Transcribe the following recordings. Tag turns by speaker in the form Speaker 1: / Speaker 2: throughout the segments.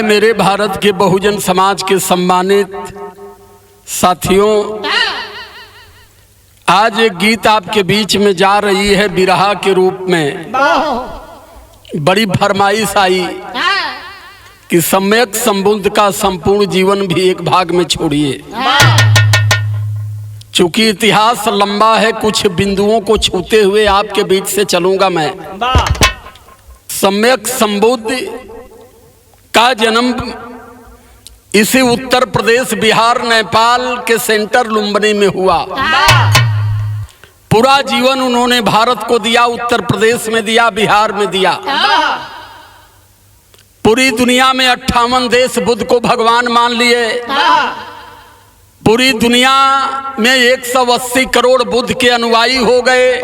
Speaker 1: मेरे भारत के बहुजन समाज के सम्मानित साथियों, आज एक गीत आपके बीच में जा रही है बिरहा के रूप में। बड़ी फरमाइश आई कि सम्यक संबुद्ध का संपूर्ण जीवन भी एक भाग में छोड़िए। चूंकि इतिहास लंबा है, कुछ बिंदुओं को छूते हुए आपके बीच से चलूंगा मैं। सम्यक संबुद्ध का जन्म इसी उत्तर प्रदेश, बिहार, नेपाल के सेंटर लुम्बिनी में हुआ। पूरा जीवन उन्होंने भारत को दिया, उत्तर प्रदेश में दिया, बिहार में दिया। पूरी दुनिया में 58 देश बुद्ध को भगवान मान लिए। पूरी दुनिया में 180 करोड़ बुद्ध के अनुयायी हो गए।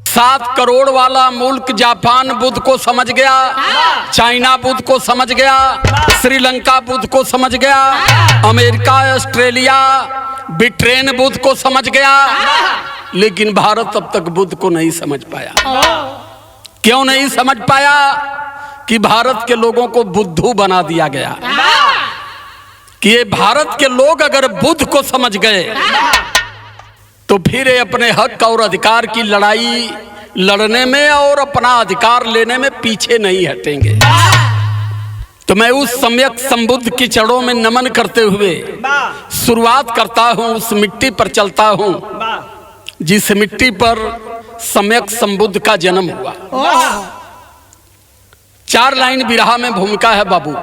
Speaker 1: 7 करोड़ वाला मुल्क जापान बुद्ध को समझ गया, चाइना बुद्ध को समझ गया, श्रीलंका बुद्ध को समझ गया, अमेरिका, ऑस्ट्रेलिया, ब्रिटेन बुद्ध को समझ गया। लेकिन भारत अब तक बुद्ध को नहीं समझ पाया। क्यों नहीं समझ पाया? कि भारत के लोगों को बुद्धू बना दिया गया। कि ये भारत के लोग अगर बुद्ध को समझ गए तो फिर अपने हक और अधिकार की लड़ाई लड़ने में और अपना अधिकार लेने में पीछे नहीं हटेंगे। तो मैं उस सम्यक संबुद्ध की चरणों में नमन करते हुए शुरुआत करता हूं। उस मिट्टी पर चलता हूं जिस मिट्टी पर सम्यक संबुद्ध का जन्म हुआ। 4 लाइन बिरहा में भूमिका है बाबू।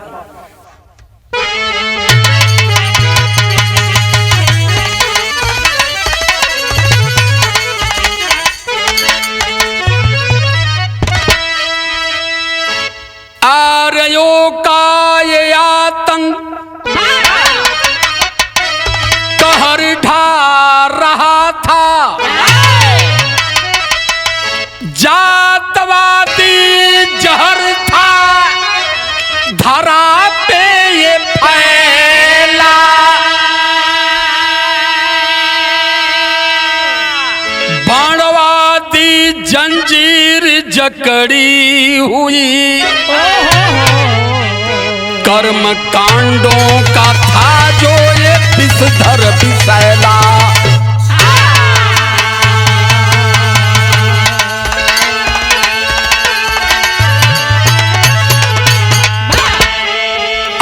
Speaker 1: आर्यों का ये आतंक कहर ढा रहा था, जातवादी जहर था धरा पे ये फैला। बाणवादी जंजीर जकड़ी हुई, कर्म कांडों का था जो ये विषधर विषैला।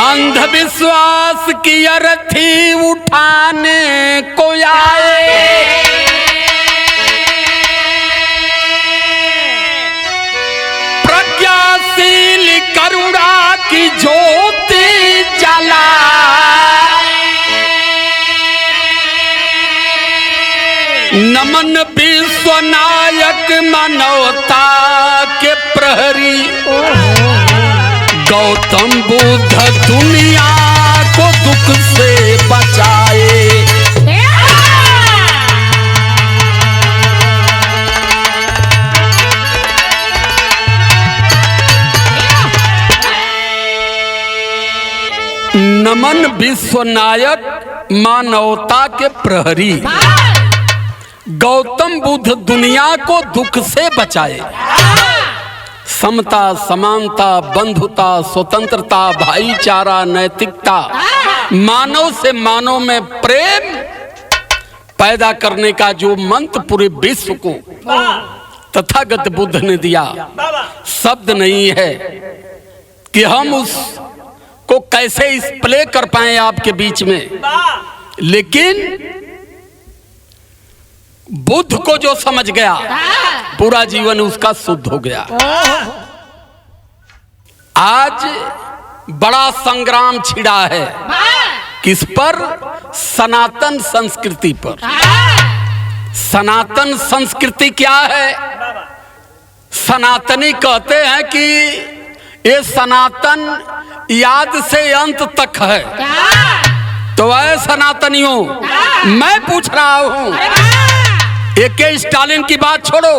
Speaker 1: अंधविश्वास की अर्थी उठाने को आए, प्रज्ञाशील करुणा की ज्योति जला। नमन विश्वनायक मानवता के प्रहरी, गौतम बुद्ध दुनिया को दुख से बचाए। नमन विश्वनायक मानवता के प्रहरी, गौतम बुद्ध दुनिया को दुख से बचाए। समता, समानता, बंधुता, स्वतंत्रता, भाईचारा, नैतिकता, मानव से मानव में प्रेम पैदा करने का जो मंत्र पूरे विश्व को तथागत बुद्ध ने दिया, शब्द नहीं है कि हम उसको कैसे डिस्प्ले कर पाए आपके बीच में। लेकिन बुद्ध को जो समझ गया, पूरा जीवन उसका शुद्ध हो गया। आज बड़ा संग्राम छिड़ा है। किस पर? सनातन संस्कृति पर। सनातन संस्कृति क्या है? सनातनी कहते हैं कि ये सनातन याद से अंत तक है। तो ऐ सनातनियों, मैं पूछ रहा हूं, एक स्टालिन की बात छोड़ो,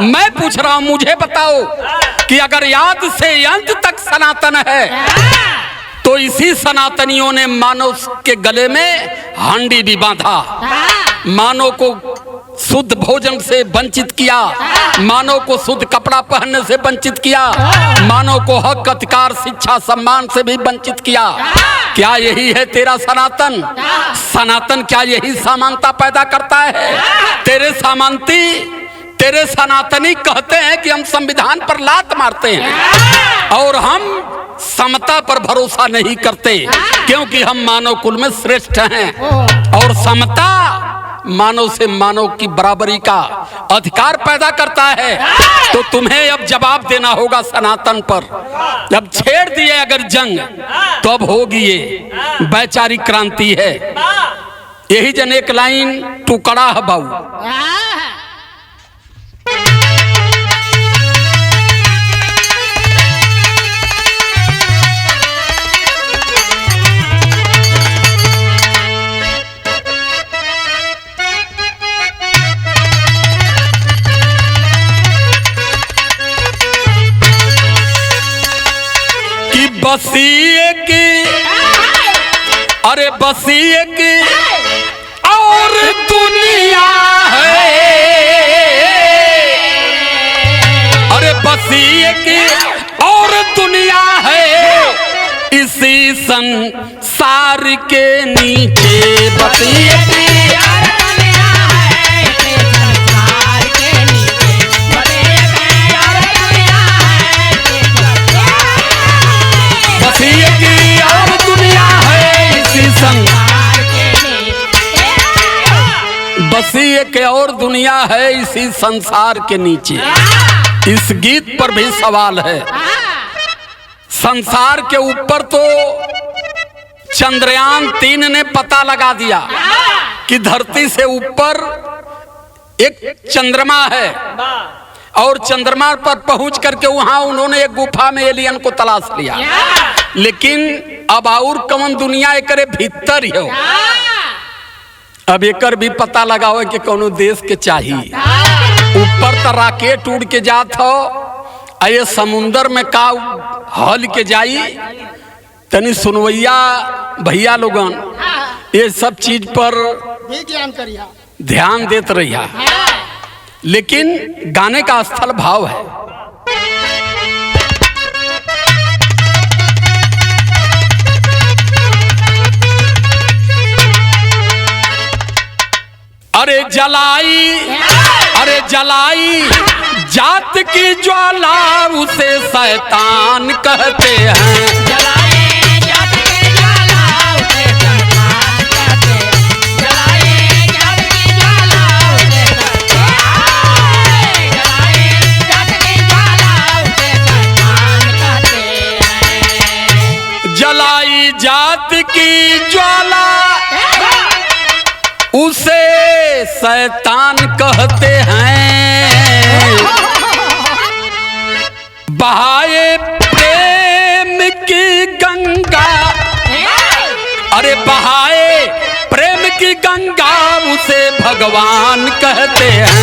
Speaker 1: मैं पूछ रहा हूं, मुझे बताओ कि अगर याद से अंत तक सनातन है तो इसी सनातनियों ने मानव के गले में हांडी भी बांधा, मानव को शुद्ध भोजन से वंचित किया, मानव को शुद्ध कपड़ा पहनने से वंचित किया, मानव को हक अधिकार शिक्षा सम्मान से भी वंचित किया। क्या यही है तेरा सनातन? सनातन क्या यही समानता पैदा करता है? तेरे सनातनी कहते हैं कि हम संविधान पर लात मारते हैं और हम समता पर भरोसा नहीं करते, क्योंकि हम मानव कुल में श्रेष्ठ हैं और समता मानव से मानव की बराबरी का अधिकार पैदा करता है। तो तुम्हें अब जवाब देना होगा सनातन पर। जब छेड़ दिए अगर जंग तो अब होगी ये वैचारिक क्रांति है। यही जन एक लाइन टुकड़ा है बाबू। बसी की अरे बसी की और दुनिया है, अरे बसी की और दुनिया है इसी संसार के नीचे। बसी की और दुनिया है इसी संसार के नीचे। बसी एक और दुनिया है इसी संसार के नीचे। इस गीत पर भी सवाल है। संसार के ऊपर तो चंद्रयान 3 ने पता लगा दिया कि धरती से ऊपर एक चंद्रमा है और चंद्रमा पर पहुंच करके वहां उन्होंने एक गुफा में एलियन को तलाश लिया। लेकिन अब और कौन दुनिया एकरे भीतर ही हो। अब एकर भी पता लगा हो कि कौन देश के चाहिए। ऊपर तो राकेट उड़ के जात हो, ये समुंदर में का हल के जाई। तनी सुनवैया भैया लोगन ये सब चीज पर ध्यान देते रहिया। लेकिन गाने का स्थल भाव है। अरे जलाई जात की ज्वाला उसे शैतान कहते हैं। जलाई जात की ज्वाला उसे शैतान कहते हैं। जलाई जात की ज्वाला उसे जलाई जात की ज्वाला उसे शैतान कहते हैं। बहाए प्रेम की गंगा, अरे बहाए प्रेम की गंगा उसे भगवान कहते हैं।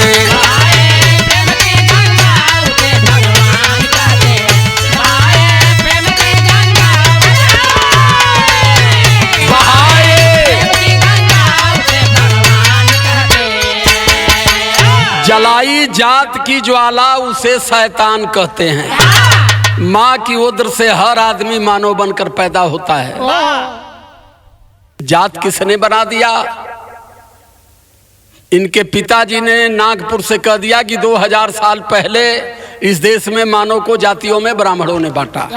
Speaker 1: जलाई जात की ज्वाला उसे शैतान कहते हैं। माँ की उदर से हर आदमी मानव बनकर पैदा होता है। जात किसने बना दिया? इनके पिताजी ने नागपुर से कह दिया कि 2000 साल पहले इस देश में मानव को जातियों में ब्राह्मणों ने बांटा।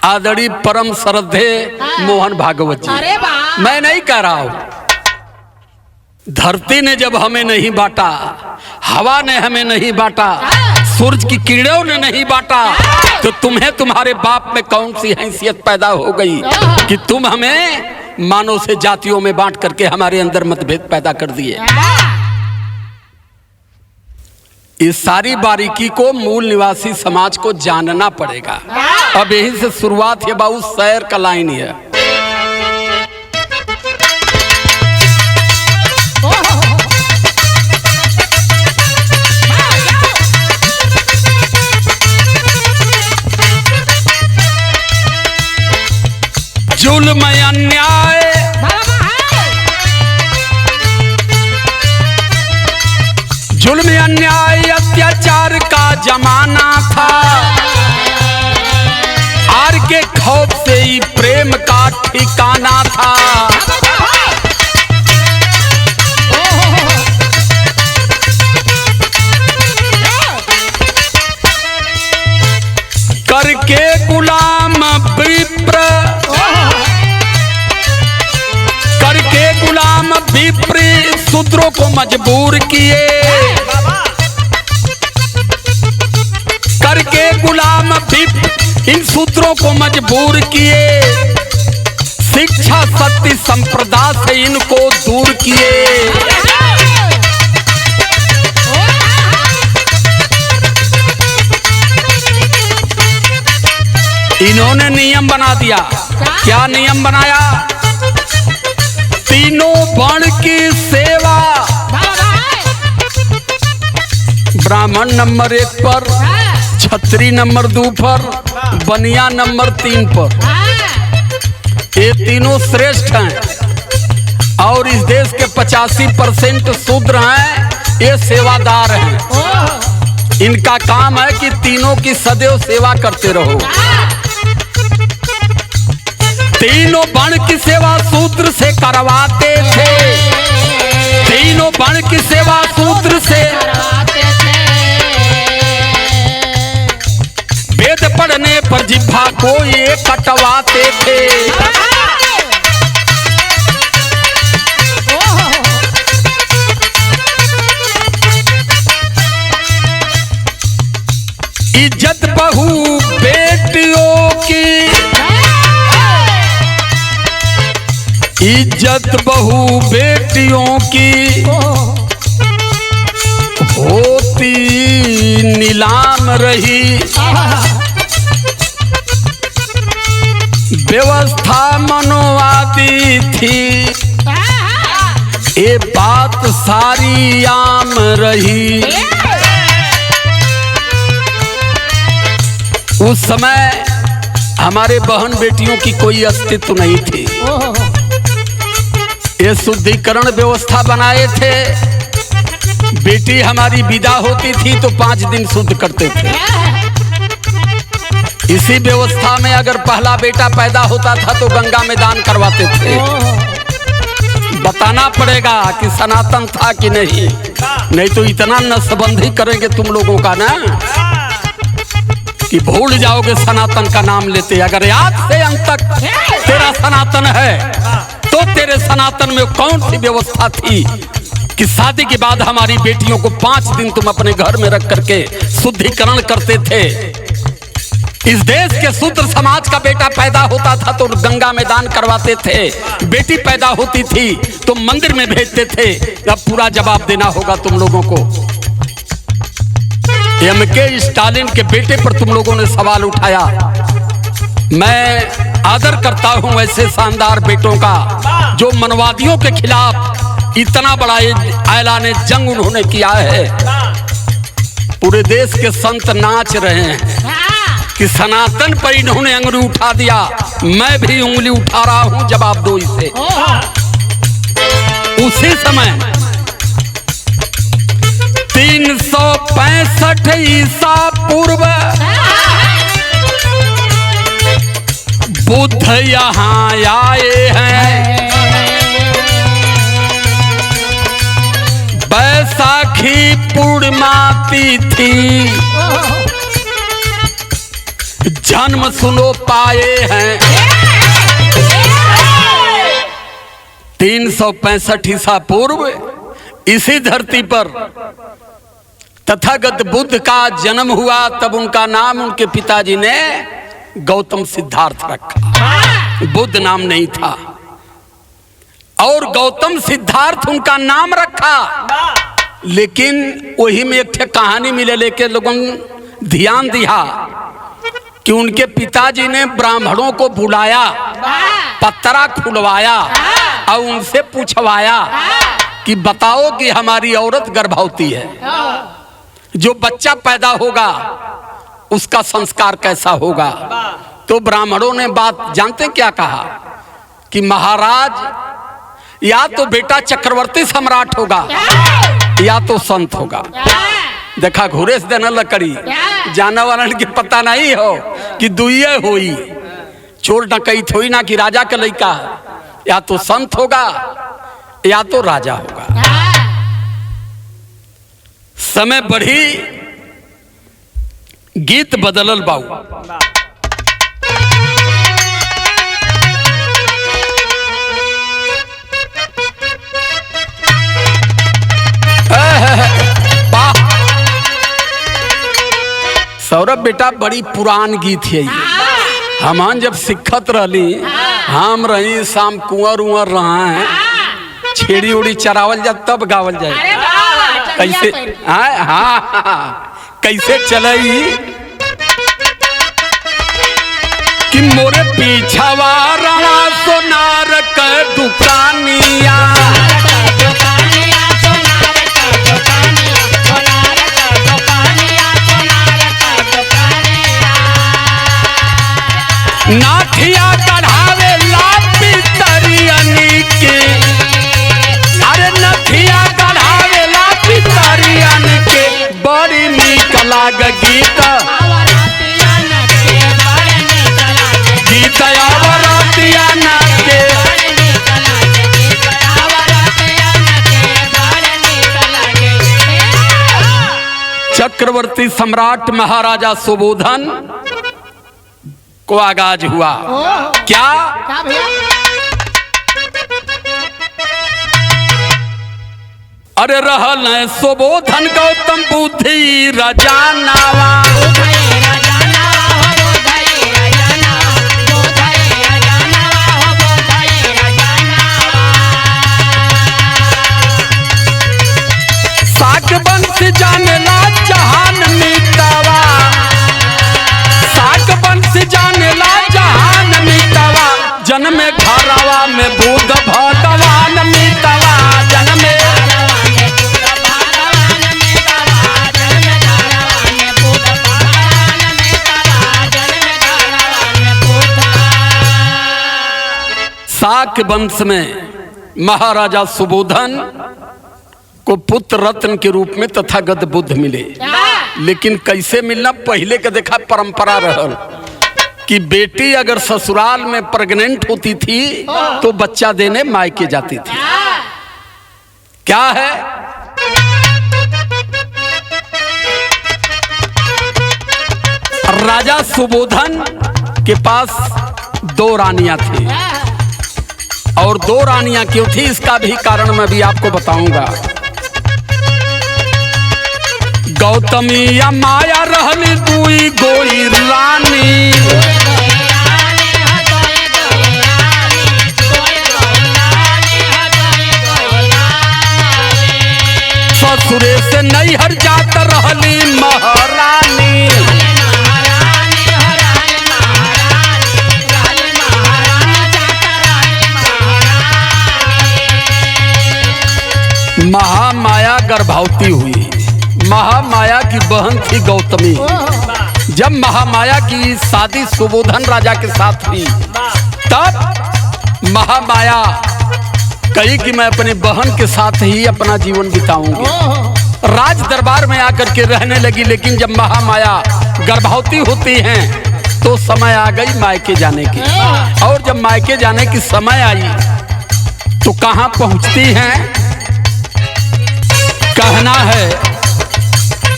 Speaker 1: आदरणीय परम श्रद्धे मोहन भागवत जी, मैं नहीं कह रहा हूं। धरती ने जब हमें नहीं बांटा, हवा ने हमें नहीं बांटा, सूरज की किरणों ने नहीं बांटा, तो तुम्हें तुम्हारे बाप में कौन सी हैसियत पैदा हो गई कि तुम हमें मानव से जातियों में बांट करके हमारे अंदर मतभेद पैदा कर दिए। इस सारी बारीकी को मूल निवासी समाज को जानना पड़ेगा। अब यही से शुरुआत है बाबू, शहर का लाइन है। जुल्म अन्याय जमाना था, आर के खौफ से ही प्रेम का ठिकाना था। करके गुलाम विप्र, करके गुलाम विप्र शूद्रों को मजबूर किए, करके गुलाम विप्र इन शूद्रों को मजबूर किए, शिक्षा सत्य संप्रदा से इनको दूर किए। इन्होंने नियम बना दिया। क्या नियम बनाया? तीनों वर्ण की सेवा, ब्राह्मण नंबर 1 पर, क्षत्रिय नंबर 2 पर, बनिया नंबर 3 पर। ये तीनों श्रेष्ठ हैं और इस देश के 85% शूद्र हैं, ये सेवादार हैं। इनका काम है कि तीनों की सदैव सेवा करते रहो। तीनों वर्ण की सेवा शूद्र से करवाते थे, तीनों वर्ण की सेवा शूद्र से करवाते थे। वेद पढ़ने पर जिह्वा को ये कटवाते थे। इज्जत बहू बेटियों की, इज्जत बहू बेटियों की होती नीलाम रही। व्यवस्था मनोवादी थी, ये बात सारी आम रही। उस समय हमारे बहन बेटियों की कोई अस्तित्व नहीं थी। ये शुद्धिकरण व्यवस्था बनाए थे। बेटी हमारी विदा होती थी तो 5 दिन शुद्ध करते थे। इसी व्यवस्था में अगर पहला बेटा पैदा होता था तो गंगा में दान करवाते थे। बताना पड़ेगा कि सनातन था कि नहीं, नहीं तो इतना नसबंदी करेंगे तुम लोगों का ना कि भूल जाओगे सनातन का नाम लेते। अगर याद से अंत तक तेरा सनातन है तो तेरे सनातन में कौन सी व्यवस्था थी कि शादी के बाद हमारी बेटियों को 5 दिन तुम अपने घर में रख करके शुद्धिकरण करते थे। इस देश के शूद्र समाज का बेटा पैदा होता था तो गंगा में दान करवाते थे, बेटी पैदा होती थी तो मंदिर में भेजते थे। अब पूरा जवाब देना होगा तुम लोगों को। एमके स्टालिन के बेटे पर तुम लोगों ने सवाल उठाया। मैं आदर करता हूं ऐसे शानदार बेटों का जो मनवादियों के खिलाफ इतना बड़ा ऐलान जंग उन्होंने किया है। पूरे देश के संत नाच रहे हैं कि सनातन पर इन्होंने अंगुली उठा दिया। मैं भी उंगली उठा रहा हूं, जवाब दो इसे। उसी समय 365 ईसा पूर्व बुद्ध यहाँ आए हैं। बैसाखी पूर्णिमा तिथि जन्म सुनो पाए हैं। 365 ईसा पूर्व इसी धरती पर तथागत बुद्ध का जन्म हुआ। तब उनका नाम उनके पिताजी ने गौतम सिद्धार्थ रखा, बुद्ध नाम नहीं था। और गौतम सिद्धार्थ उनका नाम रखा। लेकिन वही में एक कहानी मिले, लेके लोगों ध्यान दिया कि उनके पिताजी ने ब्राह्मणों को बुलाया, पत्रा खुलवाया और उनसे पूछवाया कि बताओ कि हमारी औरत गर्भवती है, जो बच्चा पैदा होगा उसका संस्कार कैसा होगा। तो ब्राह्मणों ने बात जानते क्या कहा कि महाराज या तो बेटा चक्रवर्ती सम्राट होगा या तो संत होगा। देखा घुरे से देना लकड़ी जानवर के पता नहीं हो कि दुइये हुई चोर डकैत हुई ना कि राजा का लड़का या तो संत होगा या तो राजा होगा। समय बढ़ी गीत बदलल बाऊ। सौरभ बेटा बड़ी पुरान गीत है ये। हम जब सिखत रहली हम रही शाम कुंवर उंवर रहा है छेड़ी उड़ी चरावल जा तब गावल जाए। कैसे हाँ कैसे चलई कि मोरे पीछावा रहा सोनार का दुकानिया नाथिया गढ़ावे लापी तरियनी के अरे नथिया गढ़ावे लापी तरियन के बड़ी नीक लाग गीत गीत आवरतिया के चक्रवर्ती सम्राट महाराजा सुबोधन को आगाज हुआ। क्या अरे रहल सुबोधन गौतम बुद्धि रजानावा साक बंश जानेला जहान मिटावा साक बंश जानेला जहान मिटावा जन्म घरावा में बुध भगवान मिटावा जन्म साक वंश में महाराजा सुबोधन को पुत्र रत्न के रूप में तथागत बुद्ध मिले। लेकिन कैसे मिलना पहले का देखा परंपरा रहल कि बेटी अगर ससुराल में प्रेग्नेंट होती थी तो बच्चा देने मायके जाती थी। क्या है राजा सुबोधन के पास 2 रानियां थी और 2 रानियां क्यों थी इसका भी कारण मैं भी आपको बताऊंगा। गौतमी या माया रहली दुई गोई रानी ससुरे से नैहर जात रहली महारानी महामाया गर्भवती हुई। महामाया की बहन थी गौतमी। जब महामाया की शादी सुबोधन राजा के साथ हुई तब महामाया कही कि मैं अपनी बहन के साथ ही अपना जीवन बिताऊंगी। राज दरबार में आकर के रहने लगी। लेकिन जब महामाया गर्भवती होती हैं तो समय आ गई मायके जाने की। और जब मायके जाने की समय आई तो कहाँ पहुंचती हैं कहना है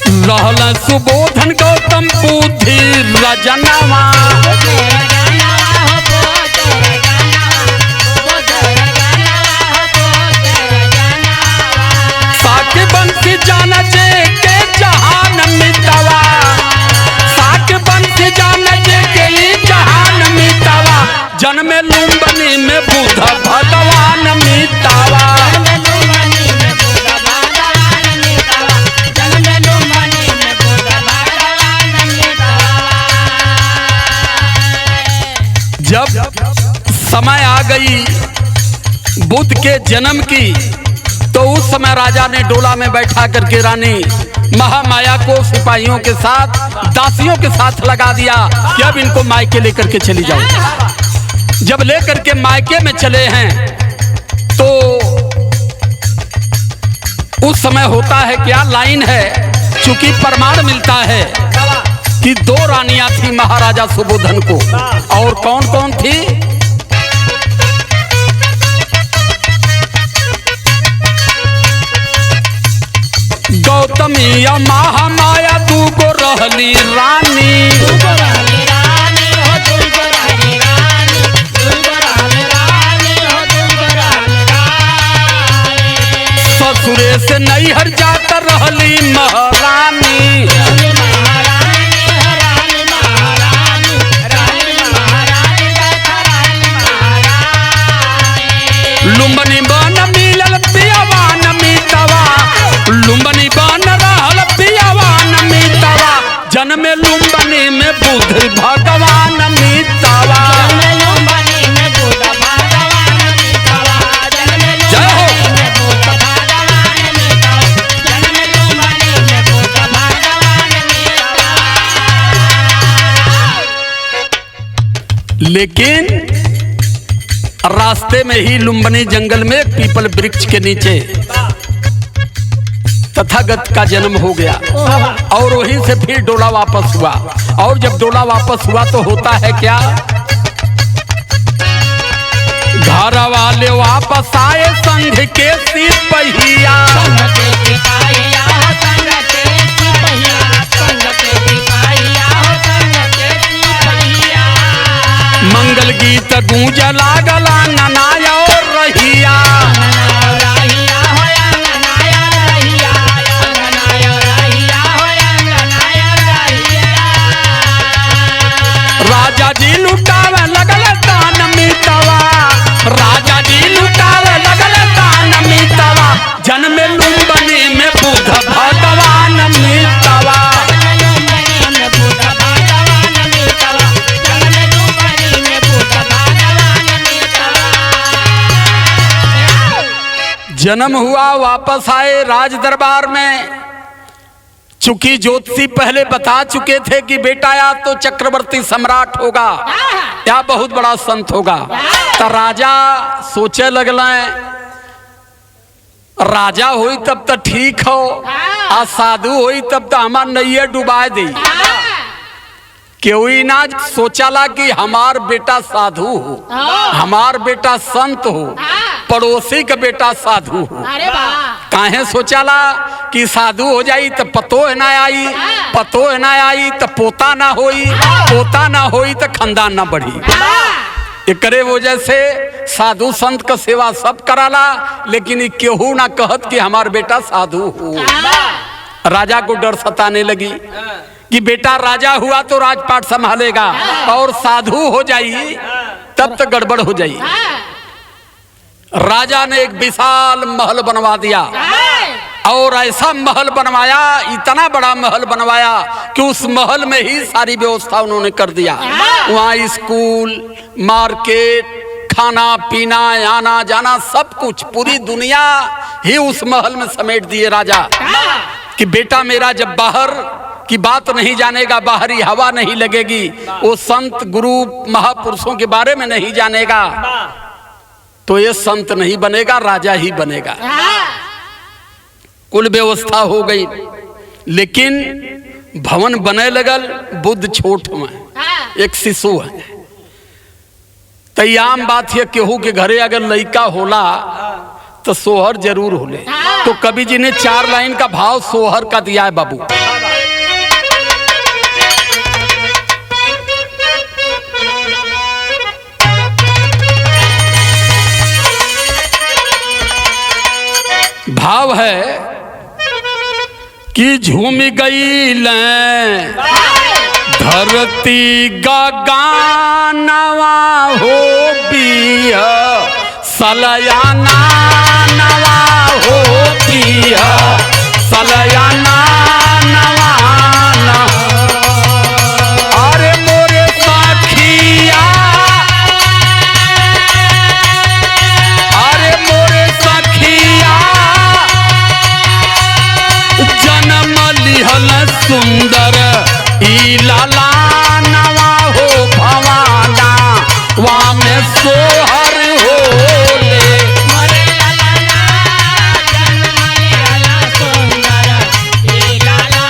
Speaker 1: रहल सुबोधन गौतम बुद्धि रजनवा साक बंसी जान जे के जहान मिटावा साक बंसी जान जे के जहान मिटावा जन्म लुम्बनी में बुध भगवान मिटावा जब समय आ गई बुद्ध के जन्म की तो उस समय राजा ने डोला में बैठा करके रानी महामाया को सिपाहियों के साथ दासियों के साथ लगा दिया कि अब इनको मायके लेकर के चली जाओ। जब लेकर के मायके में चले हैं तो उस समय होता है क्या लाइन है चूंकि प्रमाण मिलता है कि 2 रानियां थी महाराजा सुबोधन को। और कौन कौन थी? गौतमी या महामाया दूगो रहली रानी। ससुरे से नैहर जाता रहली महारानी। लुम्बनी बन मिलल पियावा नमितवा, लुम्बनी बन रहल पियावा नमितवा, जन्मे लुम्बनी में बुद्ध भगवान मितवा। जय हो। लेकिन रास्ते में ही लुम्बनी जंगल में पीपल वृक्ष के नीचे तथागत का जन्म हो गया और वहीं से फिर डोला वापस हुआ। और जब डोला वापस हुआ तो होता है क्या? घर वाले वापस आए संघ के सिपहिया। मंगल गीत गूंज लागला ननाया और रहिया। राजा जी लुटावे लगल दान मितवा, राजा जी लुटावे लगल दान मितवा, जन्मे लुम्बनी में बुद्ध भगवान मितवा। जन्म हुआ, वापस आए राज दरबार में। चूंकि ज्योतिषी पहले बता चुके थे कि बेटा या तो चक्रवर्ती सम्राट होगा या बहुत बड़ा संत होगा। तो राजा सोचे लगल राजा हुई तब तो ठीक हो, आ साधु हुई तब तो हमार नैया डुबा दी। क्यों ना सोचला कि हमार बेटा साधु हो, हमार बेटा संत हो, पड़ोसी का बेटा साधु हो। काहे सोचला कि साधु हो जाई तो पतो है ना आई, पतो है ना आई तो पोता ना होई, पोता ना होई तो खानदान ना बढ़ी। एकरे वजह से साधु संत का सेवा सब कराला, लेकिन केहू ना कहत कि हमार बेटा साधु हो। राजा को डर सताने लगी कि बेटा राजा हुआ तो राजपाट संभालेगा, और साधु हो जाई तब तो गड़बड़ हो जाई। राजा ने एक विशाल महल बनवा दिया, और ऐसा महल बनवाया, इतना बड़ा महल बनवाया कि उस महल में ही सारी व्यवस्था उन्होंने कर दिया। वहाँ स्कूल, मार्केट, खाना पीना, आना जाना, सब कुछ, पूरी दुनिया ही उस महल में समेट दिए राजा। कि बेटा मेरा जब बाहर की बात नहीं जानेगा, बाहरी हवा नहीं लगेगी, वो संत गुरु महापुरुषों के बारे में नहीं जानेगा, तो ये संत नहीं बनेगा, राजा ही बनेगा। कुल व्यवस्था हो गई, लेकिन भवन बने लगल बुद्ध छोट में एक शिशु है। तो आम बात है, केहू के घरे अगर लड़का होला तो सोहर जरूर होले। तो कवि जी ने 4 लाइन का भाव सोहर का दिया है बाबू। भाव है कि झूम गई धरती गगनवा हो पिया, सलयाना नवा हो पिया, सलयाना नवा ना। अरे मोरे सखिया, अरे मोरे सखिया, जन्म लिहल सुंदर ई लाला नवा हो भवाना, वहाँ में सोहर होले।
Speaker 2: जन्म लिहल सुंदर ई लाला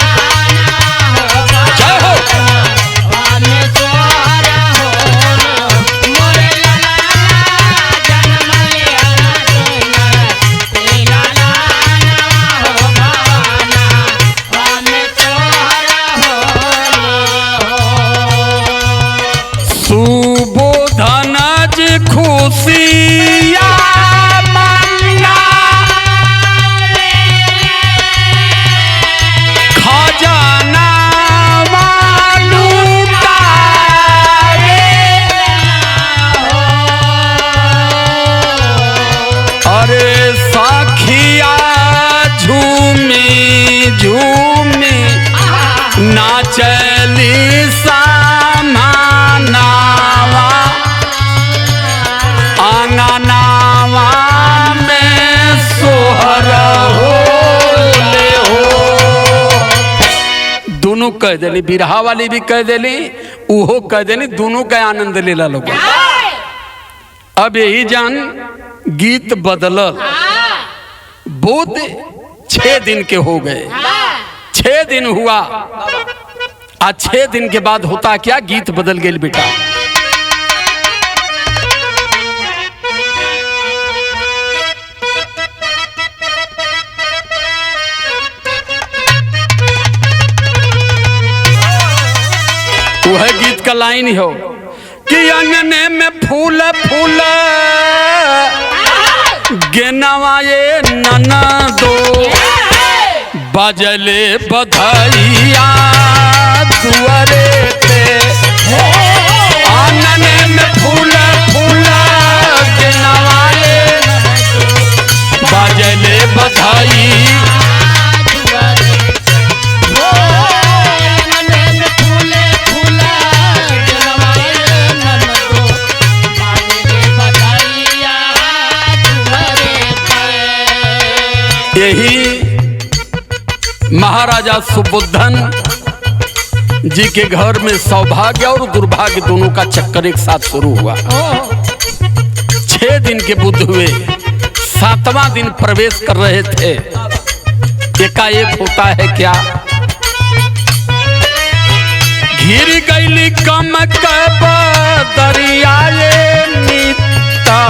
Speaker 1: सिया मंगा खजाना अरे सखिया झूमी झूमी नाचली सामानावा आंगनावा में सोहर हो ले हो। दोनों कह देली, बिरहा वाली भी कह देली, उहो कह देली, दोनों का आनंद लेला लोग। अब यही जान गीत बदलल। बुध 6 दिन के हो गए, 6 दिन हुआ। आज 6 दिन के बाद होता क्या, गीत बदल गए बेटा। वह गीत का लाइन ही हो कि अंगने में फूल फूल गेनवाए ननदो बजले बधाइया दुआरे पे। आंगने में फूल फूल गेनवाए बजले बधाई यही महाराजा सुबुद्धन जी के घर में सौभाग्य और दुर्भाग्य दोनों का चक्कर एक साथ शुरू हुआ। 6 दिन के बुध हुए, 7वां दिन प्रवेश कर रहे थे। एकाएक होता है क्या, घिर गईली कमक दरियाए नीता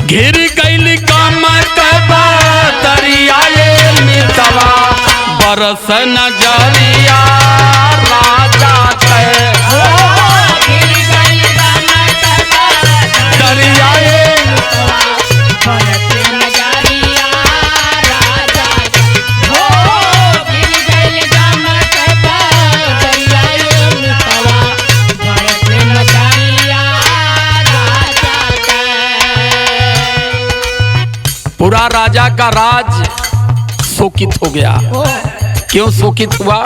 Speaker 1: घिर गईली कमक दरियाए मितवा बरस नजरिया राजा के दरियाए पूरा राजा का राज शोकित हो गया। क्यों शोकित हुआ,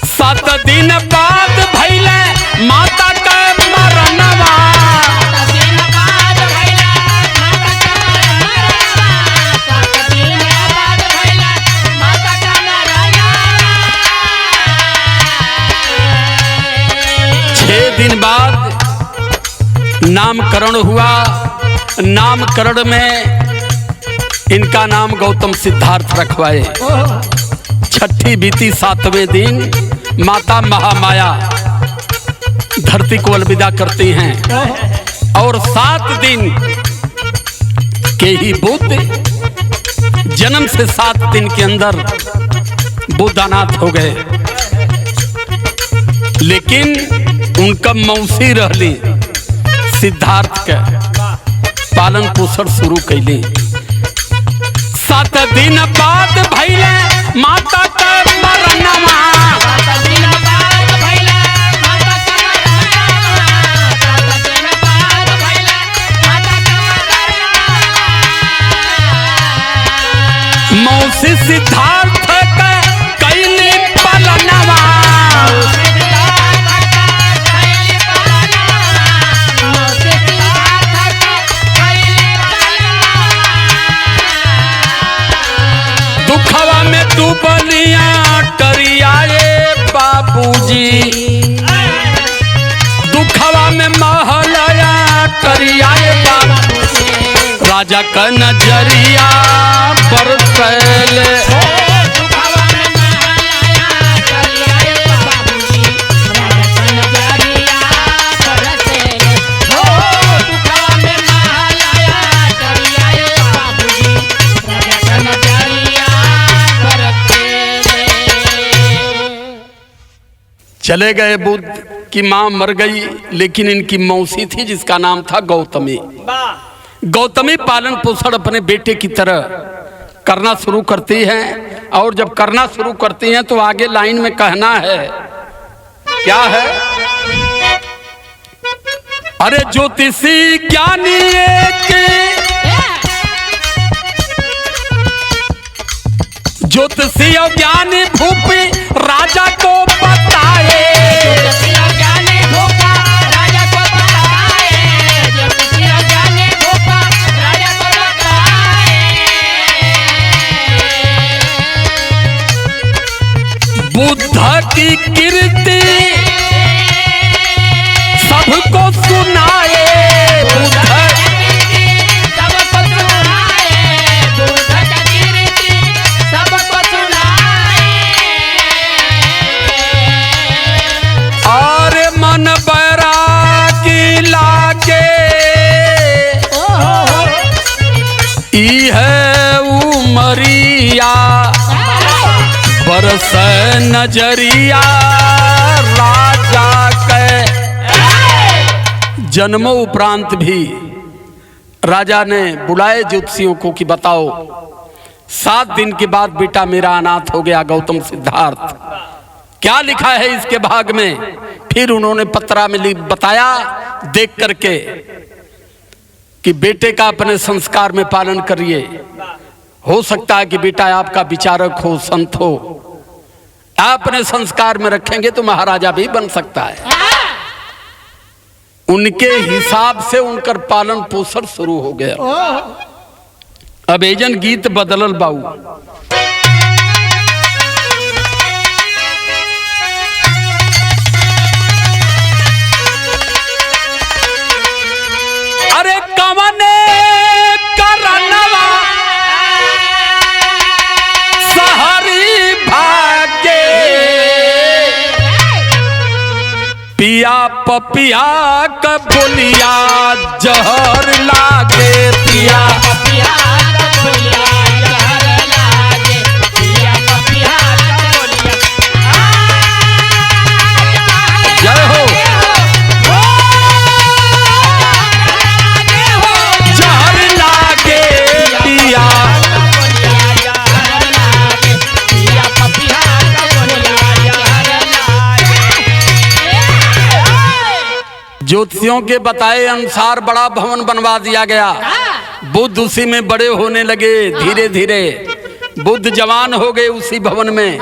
Speaker 1: 7 दिन बाद भइले माता का मरनवा। छह दिन बाद नामकरण हुआ। नामकरण में इनका नाम गौतम सिद्धार्थ रखवाए। छठी बीती 7वें दिन माता महामाया धरती को अलविदा करती हैं और 7 दिन के ही बुध जन्म से 7 दिन के अंदर बुध अनाथ हो गए। लेकिन उनका मौसी रहली सिद्धार्थ के पालन पोषण शुरू कैली। 7 दिन बाद भइले माता का मरनवा। मौसी सिद्धार्थ के कैली पालनवा। दुखवा में डूबलिया टरियाए बाबूजी। दुखवा में महलया टरियाए बाबूजी। राजा का नजरिया बरसले। चले गए। बुद्ध की माँ मर गई, लेकिन इनकी मौसी थी जिसका नाम था गौतमी। गौतमी पालन पोषण अपने बेटे की तरह करना शुरू करती हैं, और जब करना शुरू करती हैं तो आगे लाइन में कहना है, क्या है? अरे ज्योतिषी ज्ञानी एक, ज्योतिषी और ज्ञानी भूपी राजा को बताए, बुद्ध की कीर्ति सबको सुनाए, बुद्ध सबको सुनाए, बुद्ध की कीर्ति सबको सुनाए। और मन बैरागी लागे ई है उमरिया, बरस नजरिया राजा के। जन्मों उपरांत भी राजा ने बुलाए ज्योतिषियों को कि बताओ, 7 दिन के बाद बेटा मेरा अनाथ हो गया, गौतम सिद्धार्थ, क्या लिखा है इसके भाग में? फिर उन्होंने पत्रा में बताया देख करके कि बेटे का अपने संस्कार में पालन करिए। हो सकता है कि बेटा आपका विचारक हो, संत हो, आप अपने संस्कार में रखेंगे तो महाराजा भी बन सकता है। उनके हिसाब से उनका पालन पोषण शुरू हो गया। अब एजन गीत बदलल बाऊ। अरे कवने करनवा सहरी भागे, पिया पपिया का बोलिया जहर लागे, पिया पपिया का बोलिया जहर लागे, पिया पपिया का बोलिया। जय हो जहर लागे, पिया ज्योतिषियों के बताए अनुसार बड़ा भवन बनवा दिया गया। बुद्ध उसी में बड़े होने लगे। धीरे धीरे बुद्ध जवान हो गए उसी भवन में।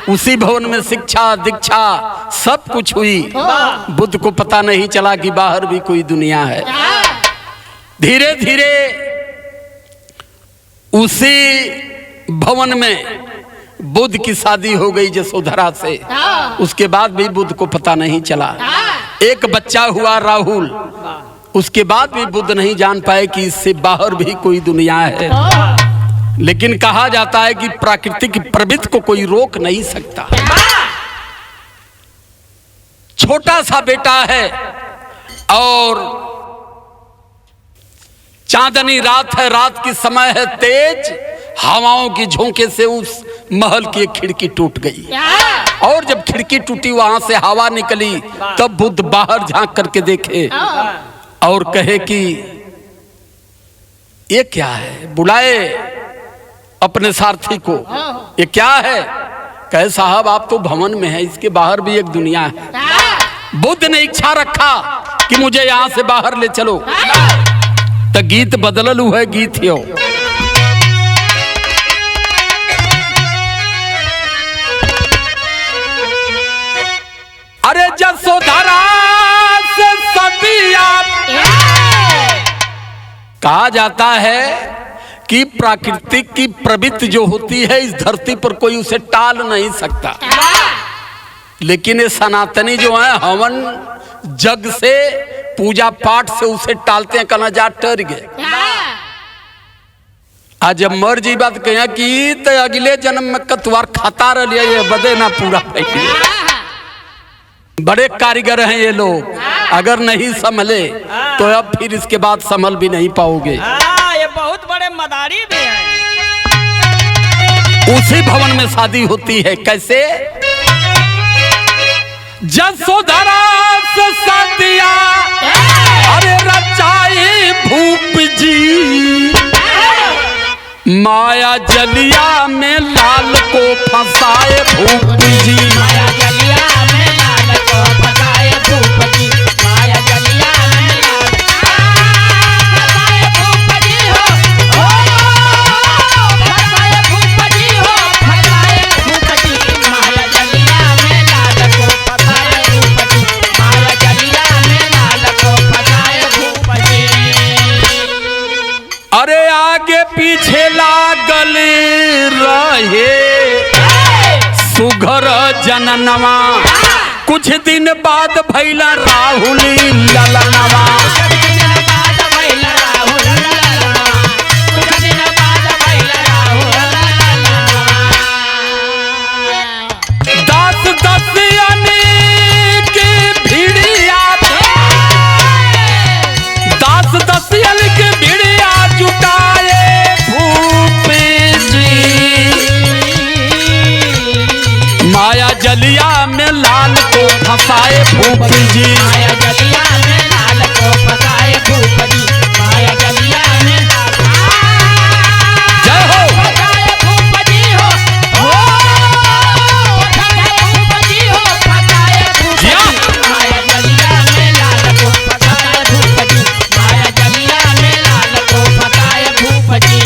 Speaker 1: उसी भवन में शिक्षा दीक्षा सब कुछ हुई। बुद्ध को पता नहीं चला कि बाहर भी कोई दुनिया है। धीरे धीरे उसी भवन में बुद्ध की शादी हो गई यशोधरा से। उसके बाद भी बुद्ध को पता नहीं चला। एक बच्चा हुआ राहुल। उसके बाद भी बुद्ध नहीं जान पाए कि इससे बाहर भी कोई दुनिया है। लेकिन कहा जाता है कि प्राकृतिक प्रवृत्ति को कोई रोक नहीं सकता। छोटा सा बेटा है और चांदनी रात है, रात की समय है, तेज हवाओं की झोंके से उस महल की एक खिड़की टूट गई। और जब खिड़की टूटी वहां से हवा निकली, तब बुद्ध बाहर झांक करके देखे और कहे कि ये क्या है। बुलाए अपने सारथी को, ये क्या है? कहे साहब आप तो भवन में है, इसके बाहर भी एक दुनिया है। बुद्ध ने इच्छा रखा कि मुझे यहां से बाहर ले चलो। तो गीत बदलल हुआ गीत यो। अरे यशोधरा से सदिया कहा जाता है कि प्राकृतिक की प्रवृत्ति जो होती है इस धरती पर कोई उसे टाल नहीं सकता। लेकिन ये सनातनी जो है हवन जग से पूजा पाठ से उसे टालते हैं। कहना जा टर गए। आज जब मर जी बात कह कि तो अगले जन्म में कतवार खाता रह लिया, ये बदे ना पूरा पैके। बड़े कारीगर हैं ये लोग। अगर नहीं संभले तो अब फिर इसके बाद संभल भी नहीं पाओगे।
Speaker 2: ये बहुत बड़े मदारी भी हैं।
Speaker 1: उसी भवन में शादी होती है। कैसे? जसोधरा से सदिया अरे रचाई भूप जी, माया जलिया में लाल को फंसाए भूप जी।
Speaker 2: माया जलिया में लाल को फंसाए भूप जी, माया जलिया में लाल फंसाए भूप जी हो, फंसाए भूप जी हो, फंसाए भूप जी, माया जलिया में लाल को फंसाए भूप जी, माया जलिया में लाल को फंसाए भूप जी।
Speaker 1: अरे आगे पीछे लागल रहे सुघर जननवा, कुछ दिन बाद भैला राहुल ललनवा। दास दसियनी की भिड़िया, दास दसियन की भिड़िया जुटाए भूप जी, माया जलिया में लाल को फंसाए भूप जी।
Speaker 2: माया जलिया में लाल को फंसाए भूप जी, माया जलिया में
Speaker 1: जय हो
Speaker 2: फंसाए भूप जी हो, फंसाए भूप जी हो, फंसाए भूप जी, माया जलिया में लाल को फंसाए भूप जी, माया जलिया में लाल को फंसाए भूप जी।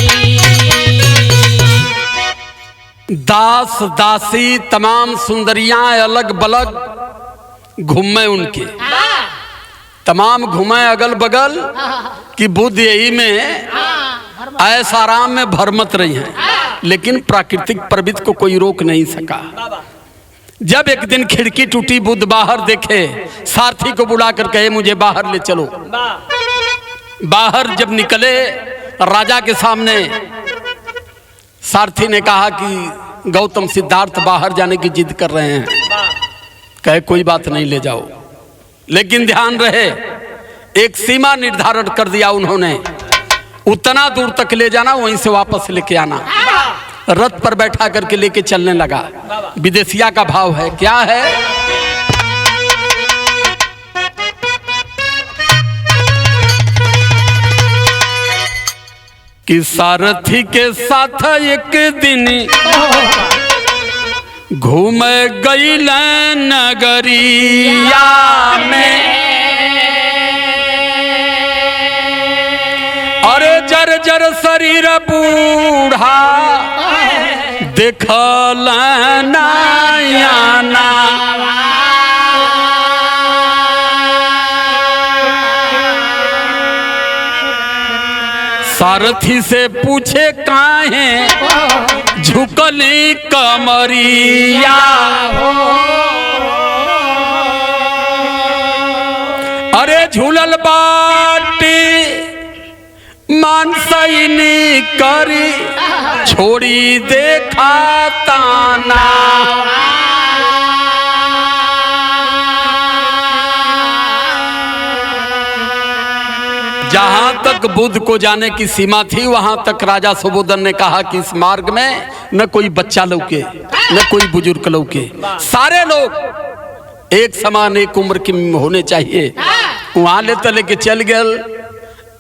Speaker 1: दास दासी तमाम सुंदरियां अलग बलग घूमे, उनके तमाम घूमे अगल बगल कि बुद्ध यही में ऐसा आराम में भरमत रही हैं, लेकिन प्राकृतिक प्रवृत्ति को कोई रोक नहीं सका। जब एक दिन खिड़की टूटी, बुद्ध बाहर देखे, सारथी को बुलाकर कहे मुझे बाहर ले चलो। बाहर जब निकले राजा के सामने, सारथी ने कहा कि गौतम सिद्धार्थ बाहर जाने की जिद कर रहे हैं। कहे कोई बात नहीं, ले जाओ, लेकिन ध्यान रहे एक सीमा निर्धारण कर दिया उन्होंने, उतना दूर तक ले जाना, वहीं से वापस लेके आना। रथ पर बैठा करके लेके चलने लगा। विदेशिया का भाव है, क्या है? कि सारथी के साथ एक दिन घूम गई नगरिया में, अरे जर जर शरीर बूढ़ा देखल नयाना, सारथी से पूछे काहे झुकली कमरिया, अरे झूलल बाटी मानसैनी करी छोड़ी देखा ताना, जहां तक बुद्ध को जाने की सीमा थी वहां तक राजा सुबोधन ने कहा कि इस मार्ग में न कोई बच्चा लौके न कोई बुजुर्ग लौके, सारे लोग एक समान एक उम्र के होने चाहिए। वहां लेके चल गए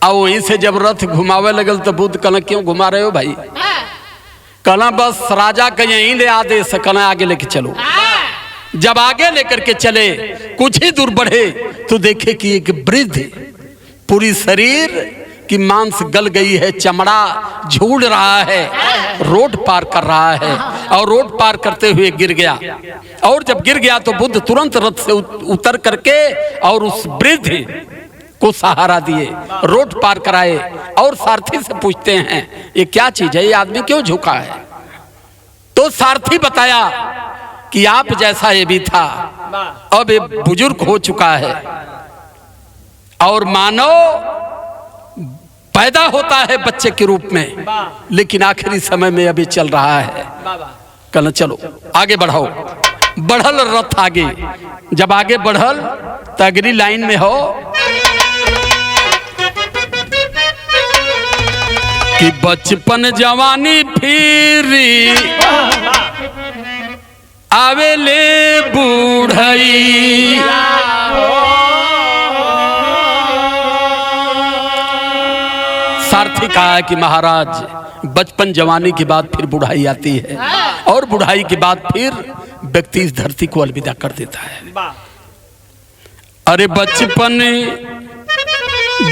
Speaker 1: और वहीं से जब रथ घुमावे लगल तो बुद्ध कहना क्यों घुमा रहे हो भाई? कहना बस राजा का यहीं ले आदेश, कहना आगे लेके चलो। जब आगे लेकर के चले कुछ ही दूर बढ़े तो देखे कि एक वृद्ध पूरी शरीर की मांस गल गई है, चमड़ा झूल रहा है, रोड पार कर रहा है और रोड पार करते हुए गिर गया। और जब गिर गया तो बुद्ध तुरंत रथ से उतर करके और उस वृद्ध को सहारा दिए, रोड पार कराए और सारथी से पूछते हैं ये क्या चीज है, ये आदमी क्यों झुका है? तो सारथी बताया कि आप जैसा ये भी था, अब ये बुजुर्ग हो चुका है और मानव पैदा होता है बच्चे के रूप में, लेकिन आखिरी समय में अभी चल रहा है। कहना चलो आगे बढ़ाओ। बढ़ल रथ आगे, जब आगे बढ़ल तो अगली लाइन में हो कि बचपन जवानी फिर आवेले बूढ़ गई। सारथी कहा कि महाराज बचपन जवानी के बाद फिर बुढ़ाई आती है और बुढ़ाई के बाद फिर व्यक्ति इस धरती को अलविदा कर देता है। अरे बचपन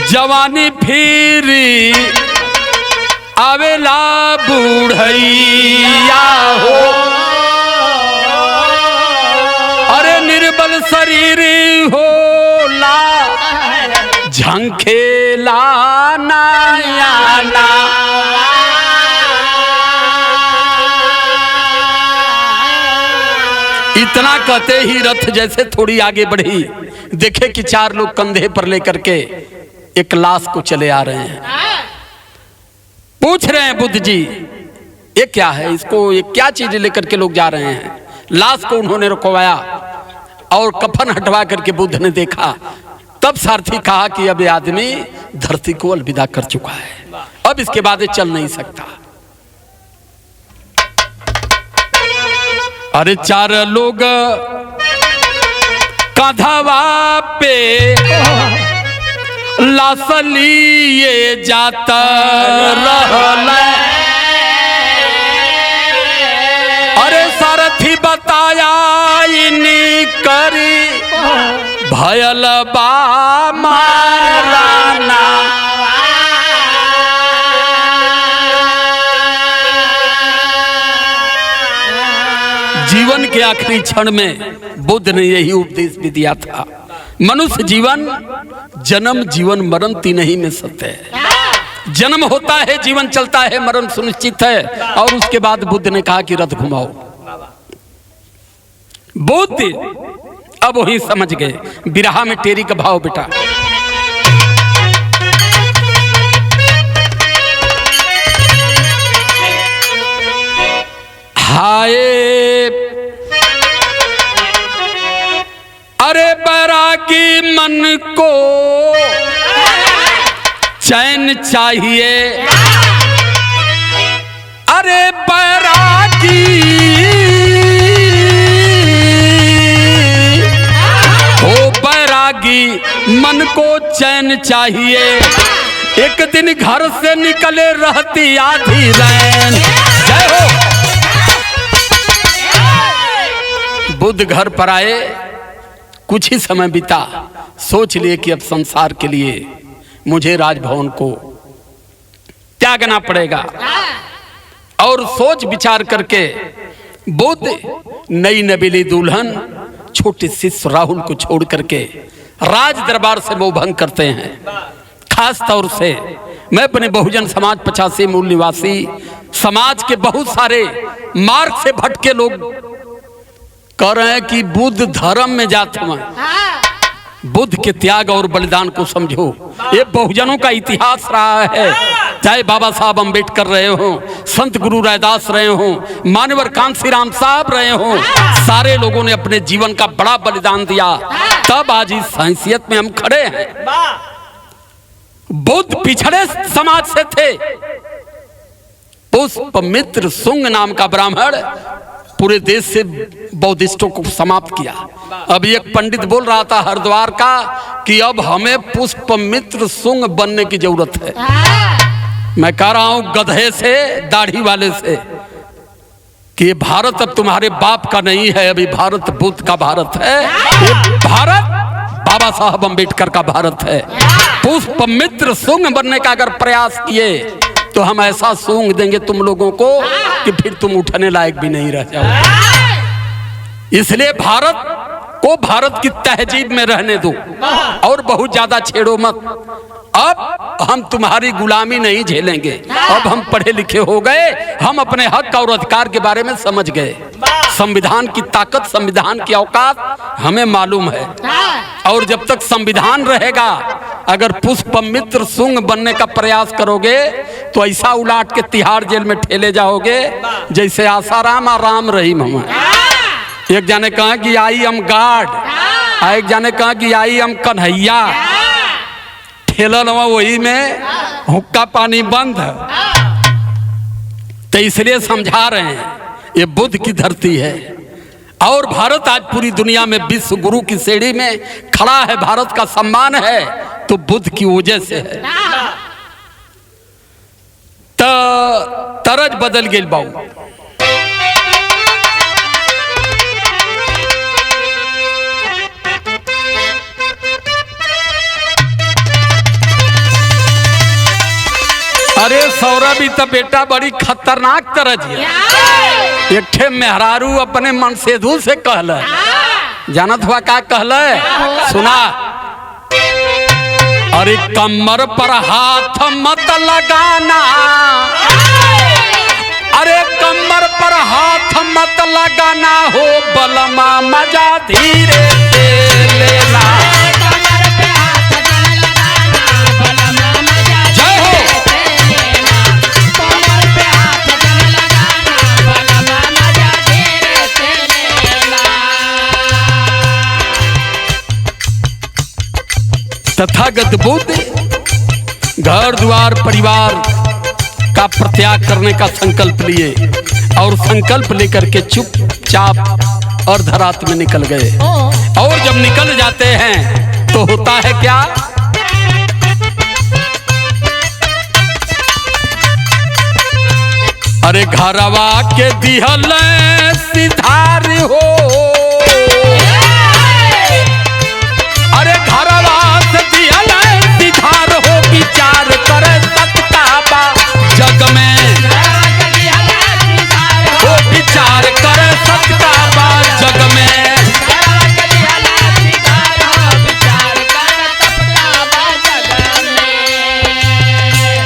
Speaker 1: जवानी फिर आवेला बुढ़ैया हो, अरे निर्बल शरीर होला झंखेला नयाना। इतना कहते ही रथ जैसे थोड़ी आगे बढ़ी, देखे कि 4 लोग कंधे पर लेकर के एक लाश को चले आ रहे हैं। पूछ रहे हैं बुद्ध जी ये क्या है, इसको ये क्या चीज लेकर के लोग जा रहे हैं। लाश को उन्होंने रुकवाया और कफन हटवा करके बुद्ध ने देखा। तब सारथी कहा कि अब ये आदमी धरती को अलविदा कर चुका है, अब इसके बाद ये चल नहीं सकता। अरे 4 लोग कंधवा पे लाश लिए जाता रहल। अरे सारथी बताया इनी करी भयल बा माराना। जीवन के आखिरी क्षण में बुद्ध ने यही उपदेश भी दिया था, मनुष्य जीवन जन्म जीवन मरण तीनही में सत्य है। जन्म होता है, जीवन चलता है, मरण सुनिश्चित है। और उसके बाद बुद्ध ने कहा कि रथ घुमाओ। बुद्ध अब वही समझ गए, बिरहा में टेरी का भाव बेटा। हाय अरे बैरागी मन को चैन चाहिए, अरे बैरागी हो बैरागी मन को चैन चाहिए। एक दिन घर से निकले रहती आधी रैन। जय हो। बुद्ध घर पर आए, कुछ ही समय बीता, सोच लिए कि अब संसार के लिए मुझे राजभवन को त्यागना पड़ेगा। और सोच विचार करके बुद्ध नई नबीली दुल्हन छोटे शिष्य राहुल को छोड़ करके राज दरबार से वो भंग करते हैं। खास तौर से मैं अपने बहुजन समाज 85 मूल निवासी समाज के बहुत सारे मार्ग से भटके लोग कह रहे हैं कि बुद्ध धर्म में जात हुआ। बुद्ध के त्याग और बलिदान को समझो। ये बहुजनों का इतिहास रहा है, चाहे बाबा साहब अम्बेडकर रहे हो, संत गुरु रैदास रहे हो, मानवर कांसी राम साहब रहे हो, सारे लोगों ने अपने जीवन का बड़ा बलिदान दिया, तब आज इस हैसियत में हम खड़े हैं। बुद्ध पिछड़े समाज से थे। पुष्पमित्र सुंग नाम का ब्राह्मण पूरे देश से बौद्धिस्टों को समाप्त किया। अब एक पंडित बोल रहा था हरिद्वार का कि अब हमें पुष्पमित्र सुंग बनने की जरूरत है। मैं कह रहा हूं गधे से, दाढ़ी वाले से, कि ये भारत अब तुम्हारे बाप का नहीं है, अभी भारत बुद्ध का भारत है। ये भारत बाबा साहब अम्बेडकर का भारत है। पुष्पमित्र सुंग बनने का अगर प्रयास किए तो हम ऐसा सूंघ देंगे तुम लोगों को कि फिर तुम उठने लायक भी नहीं रह जाओगे। इसलिए भारत को भारत की तहजीब में रहने दो और बहुत ज्यादा छेड़ो मत। अब हम तुम्हारी गुलामी नहीं झेलेंगे। अब हम पढ़े लिखे हो गए, हम अपने हक और अधिकार के बारे में समझ गए। संविधान की ताकत, संविधान की औकात हमें मालूम है। और जब तक संविधान रहेगा, अगर पुष्पमित्र सुंग बनने का प्रयास करोगे तो ऐसा उलाट के तिहाड़ जेल में ठेले जाओगे जैसे आसाराम और राम रहीम हम। एक जाने कहा कि आई एम गार्ड, एक जाने कहा कि आई एम कन्हैया। ठेलन वही में हुक्का पानी बंद। तो इसलिए समझा रहे हैं ये बुद्ध की धरती है और भारत आज पूरी दुनिया में विश्व गुरु की श्रेणी में खड़ा है, भारत का सम्मान है तो बुद्ध की वजह से है। तरज बदल गई बाबू। अरे सौरभी तो बेटा बड़ी खतरनाक तरज है। एक ठे मेहरारू अपने मन सेधु से कहल, जानत हुआ का कहल सुना। अरे कमर पर हाथ मत लगाना, अरे कमर पर हाथ मत लगाना हो बलमा, मजा धीरे से लेना। तथागत बुद्ध घर द्वार परिवार का परित्याग करने का संकल्प लिए और संकल्प लेकर के चुपचाप अर्धरात में निकल गए। और जब निकल जाते हैं तो होता है क्या, अरे घरवा के दिहल सिधार हो, अरे घरवा से दिहल सिधार हो, विचार कर सकता बा जग में, हो विचार कर सकता बा जग में।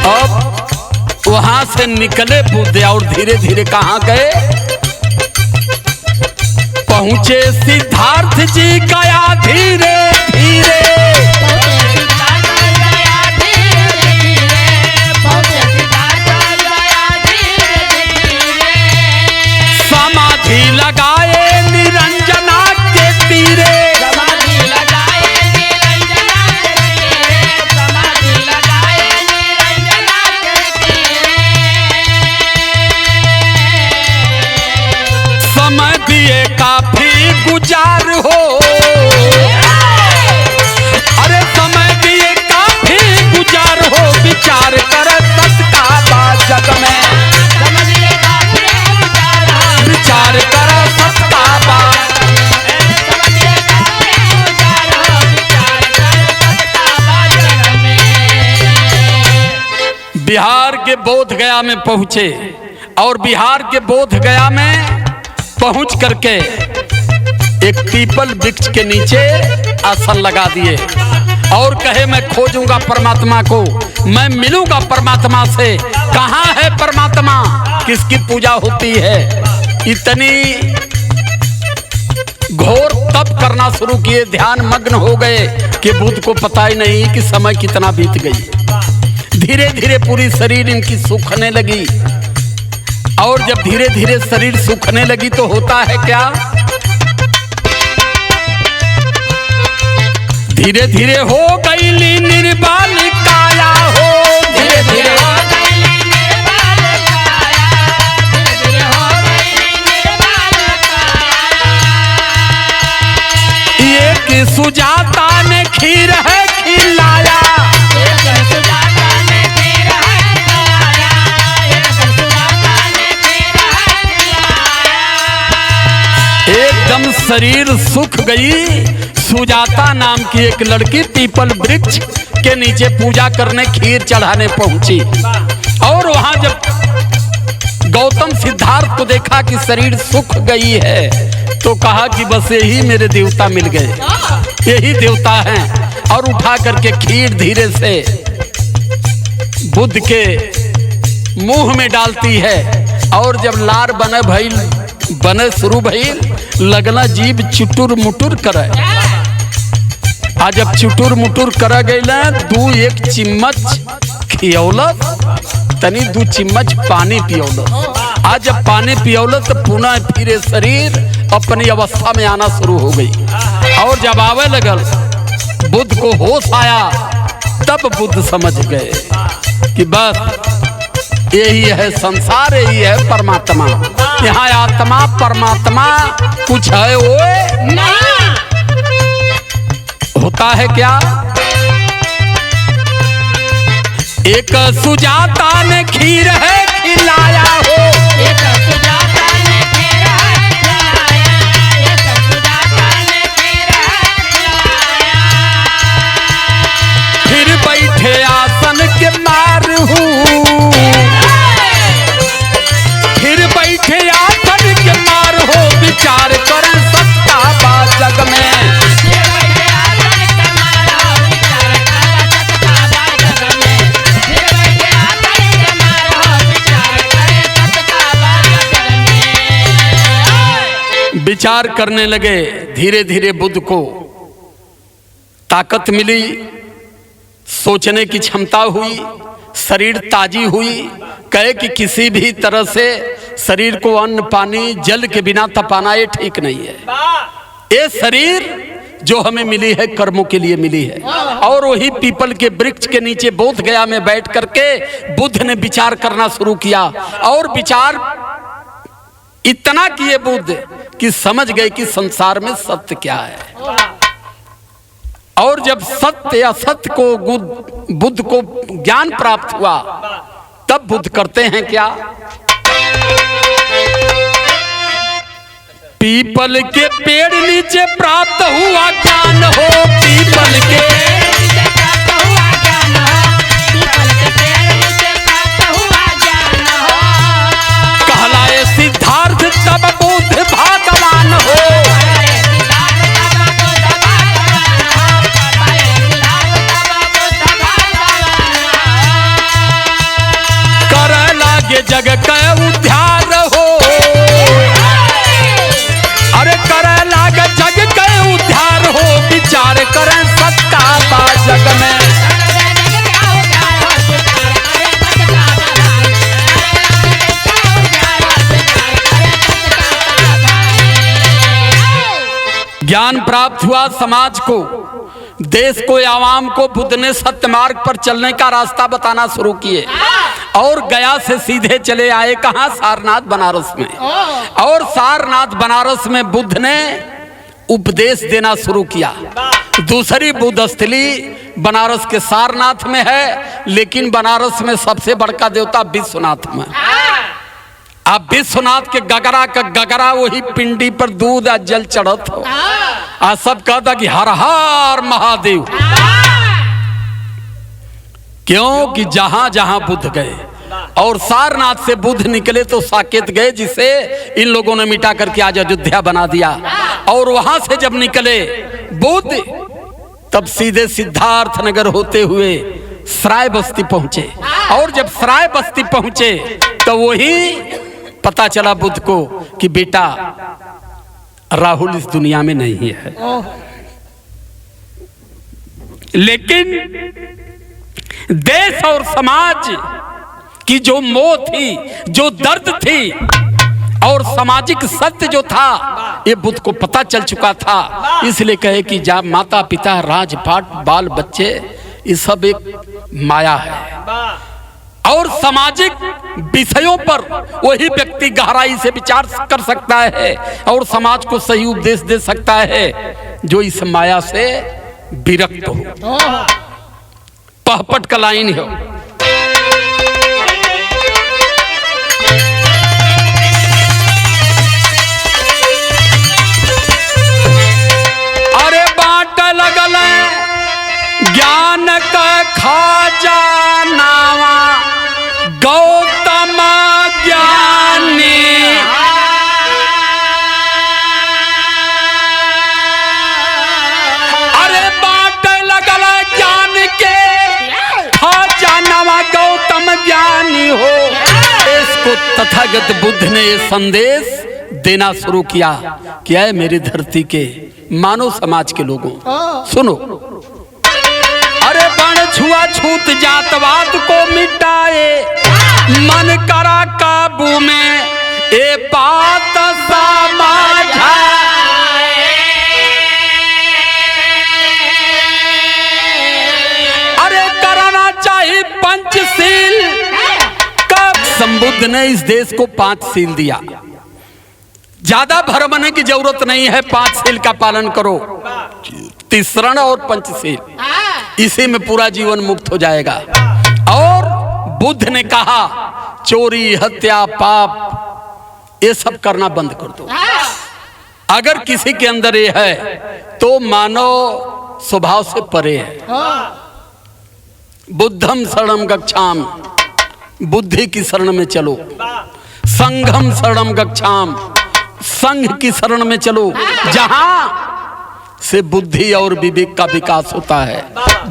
Speaker 1: अब वहां से निकले बुद्ध और धीरे धीरे कहां गए, पहुंचे सिद्धार्थ जी गया धीरे धीरे। समाधि लगाए निरंजना के तीरे, समय दिए काफी गुजार हो, अरे समय दिए काफी गुजार हो, विचार कर सकता बा जग में, विचार कर सकता बा। बिहार के बोध गया में पहुंचे और बिहार के बोध गया में पहुंच करके एक पीपल वृक्ष के नीचे आसन लगा दिए और कहे मैं खोजूंगा परमात्मा को, मैं मिलूंगा परमात्मा से। कहाँ है परमात्मा, किसकी पूजा होती है। इतनी घोर तप करना शुरू किए, ध्यान मग्न हो गए कि बुद्ध को पता ही नहीं कि समय कितना बीत गई। धीरे धीरे पूरी शरीर इनकी सूखने लगी और जब धीरे धीरे शरीर सूखने लगी तो होता है क्या, धीरे धीरे हो गई निर्बाल काया हो, धीरे धीरे हो गई निर्बाल काया, धीरे धीरे हो गई निर्बाल काया। एक सुजाता ने खीर है खिलाया, एकदम शरीर सूख गई। सुजाता नाम की एक लड़की पीपल वृक्ष के नीचे पूजा करने खीर चढ़ाने पहुंची और वहां जब गौतम सिद्धार्थ को देखा कि शरीर सूख गई है तो कहा कि बस यही मेरे देवता मिल गए, यही देवता हैं। और उठा करके खीर धीरे से बुद्ध के मुंह में डालती है और जब लार बने शुरू भइल, लगना जीभ चुटुर मुटुर करे। आज जब चुटुर मुटुर कर गई, दू एक चिम्मच खियौलत, तनी 2 चिम्मच पानी पियौलत। आज जब पानी पियौलत तो पुनः फिर शरीर अपनी अवस्था में आना शुरू हो गई। और जब आवे लगल बुद्ध को होश आया, तब बुद्ध समझ गए कि बस यही है संसार, यही है परमात्मा। यहाँ आत्मा परमात्मा कुछ है ओए
Speaker 2: नहीं
Speaker 1: होता है क्या? एक सुजाता ने खीर है खिलाया हो,
Speaker 2: एक सुजाता ने खीर है खिलाया, एक सुजाता ने खीर है खिलाया।
Speaker 1: फिर बैठे आसन के मार हूँ, फिर बैठे आसन के मार हो, विचार करें सत्ता बा जग में। विचार करने लगे, धीरे धीरे बुद्ध को ताकत मिली, सोचने की क्षमता हुई, शरीर ताजी हुई। कहे कि किसी भी तरह से शरीर को अन्न पानी जल के बिना तपाना ये ठीक नहीं है। ये शरीर जो हमें मिली है कर्मों के लिए मिली है। और वही पीपल के वृक्ष के नीचे बोध गया में बैठ करके बुद्ध ने विचार करना शुरू किया। और विचार इतना किए बुद्ध कि समझ गए कि संसार में सत्य क्या है। और जब सत्य या सत्य को बुद्ध को ज्ञान प्राप्त हुआ, तब बुद्ध करते हैं क्या? पीपल के पेड़ नीचे प्राप्त हुआ ज्ञान हो, पीपल के कहलाए सिद्धार्थ तब बुद्ध भगवान हो। कर लागे जग का उद्धार हो, अरे कर लागे जग का उद्धार हो, विचार करें सत्ता बा जग में। ज्ञान प्राप्त हुआ समाज को, देश को, आवाम को बुद्ध ने सत्य मार्ग पर चलने का रास्ता बताना शुरू किए। और गया से सीधे चले आए कहां? सारनाथ बनारस में। और सारनाथ बनारस में बुद्ध ने उपदेश देना शुरू किया। दूसरी बुद्ध स्थली बनारस के सारनाथ में है, लेकिन बनारस में सबसे बड़का देवता विश्वनाथ में। आप विश्वनाथ के गगरा का गगरा वही पिंडी पर दूध या जल चढ़त हो। आ सब कहता कि हर हर महादेव। क्योंकि जहां जहां बुद्ध गए, और सारनाथ से बुद्ध निकले तो साकेत गए, जिसे इन लोगों ने मिटा करके आज अयोध्या बना दिया। और वहां से जब निकले बुद्ध, तब सीधे सिद्धार्थ नगर होते हुए सराय बस्ती पहुंचे। और जब सराय बस्ती पहुंचे तो वही पता चला बुद्ध को कि बेटा राहुल इस दुनिया में नहीं है। लेकिन देश और समाज की जो मोह थी, जो दर्द थी, और सामाजिक सत्य जो था, ये बुद्ध को पता चल चुका था। इसलिए कहे कि जब माता पिता, राजपाट, बाल बच्चे, ये सब एक माया है। और सामाजिक विषयों पर वही व्यक्ति गहराई से विचार कर सकता है और समाज को सही उपदेश दे सकता है जो इस माया से विरक्त हो। पहपट का लाइन हो। अरे बाट लगल ज्ञान का खजानावा, गौतम ज्ञानी। अरे बाट लगल ज्ञान के खजानावा, गौतम ज्ञानी हो। इसको तथागत बुद्ध ने ये संदेश देना शुरू किया। क्या है मेरी धरती के मानव समाज के लोगों, सुनो। अरे बण छुआछूत जातवाद को मिटाए, मन करा काबू में ए बात समझाए। अरे करना चाहिए पंचशील। कब संबुद्ध ने इस देश को 5 सील दिया? ज्यादा भरमने की जरूरत नहीं है, 5 शील का पालन करो, तिसरण और पंचशील, इसी में पूरा जीवन मुक्त हो जाएगा। और बुद्ध ने कहा चोरी, हत्या, पाप ये सब करना बंद कर दो। अगर किसी के अंदर ये है तो मानव स्वभाव से परे है। बुद्धम शरणम गच्छाम, बुद्धि की शरण में चलो। संघम शरणम गच्छाम, संघ की शरण में चलो, जहां से बुद्धि और विवेक का विकास होता है।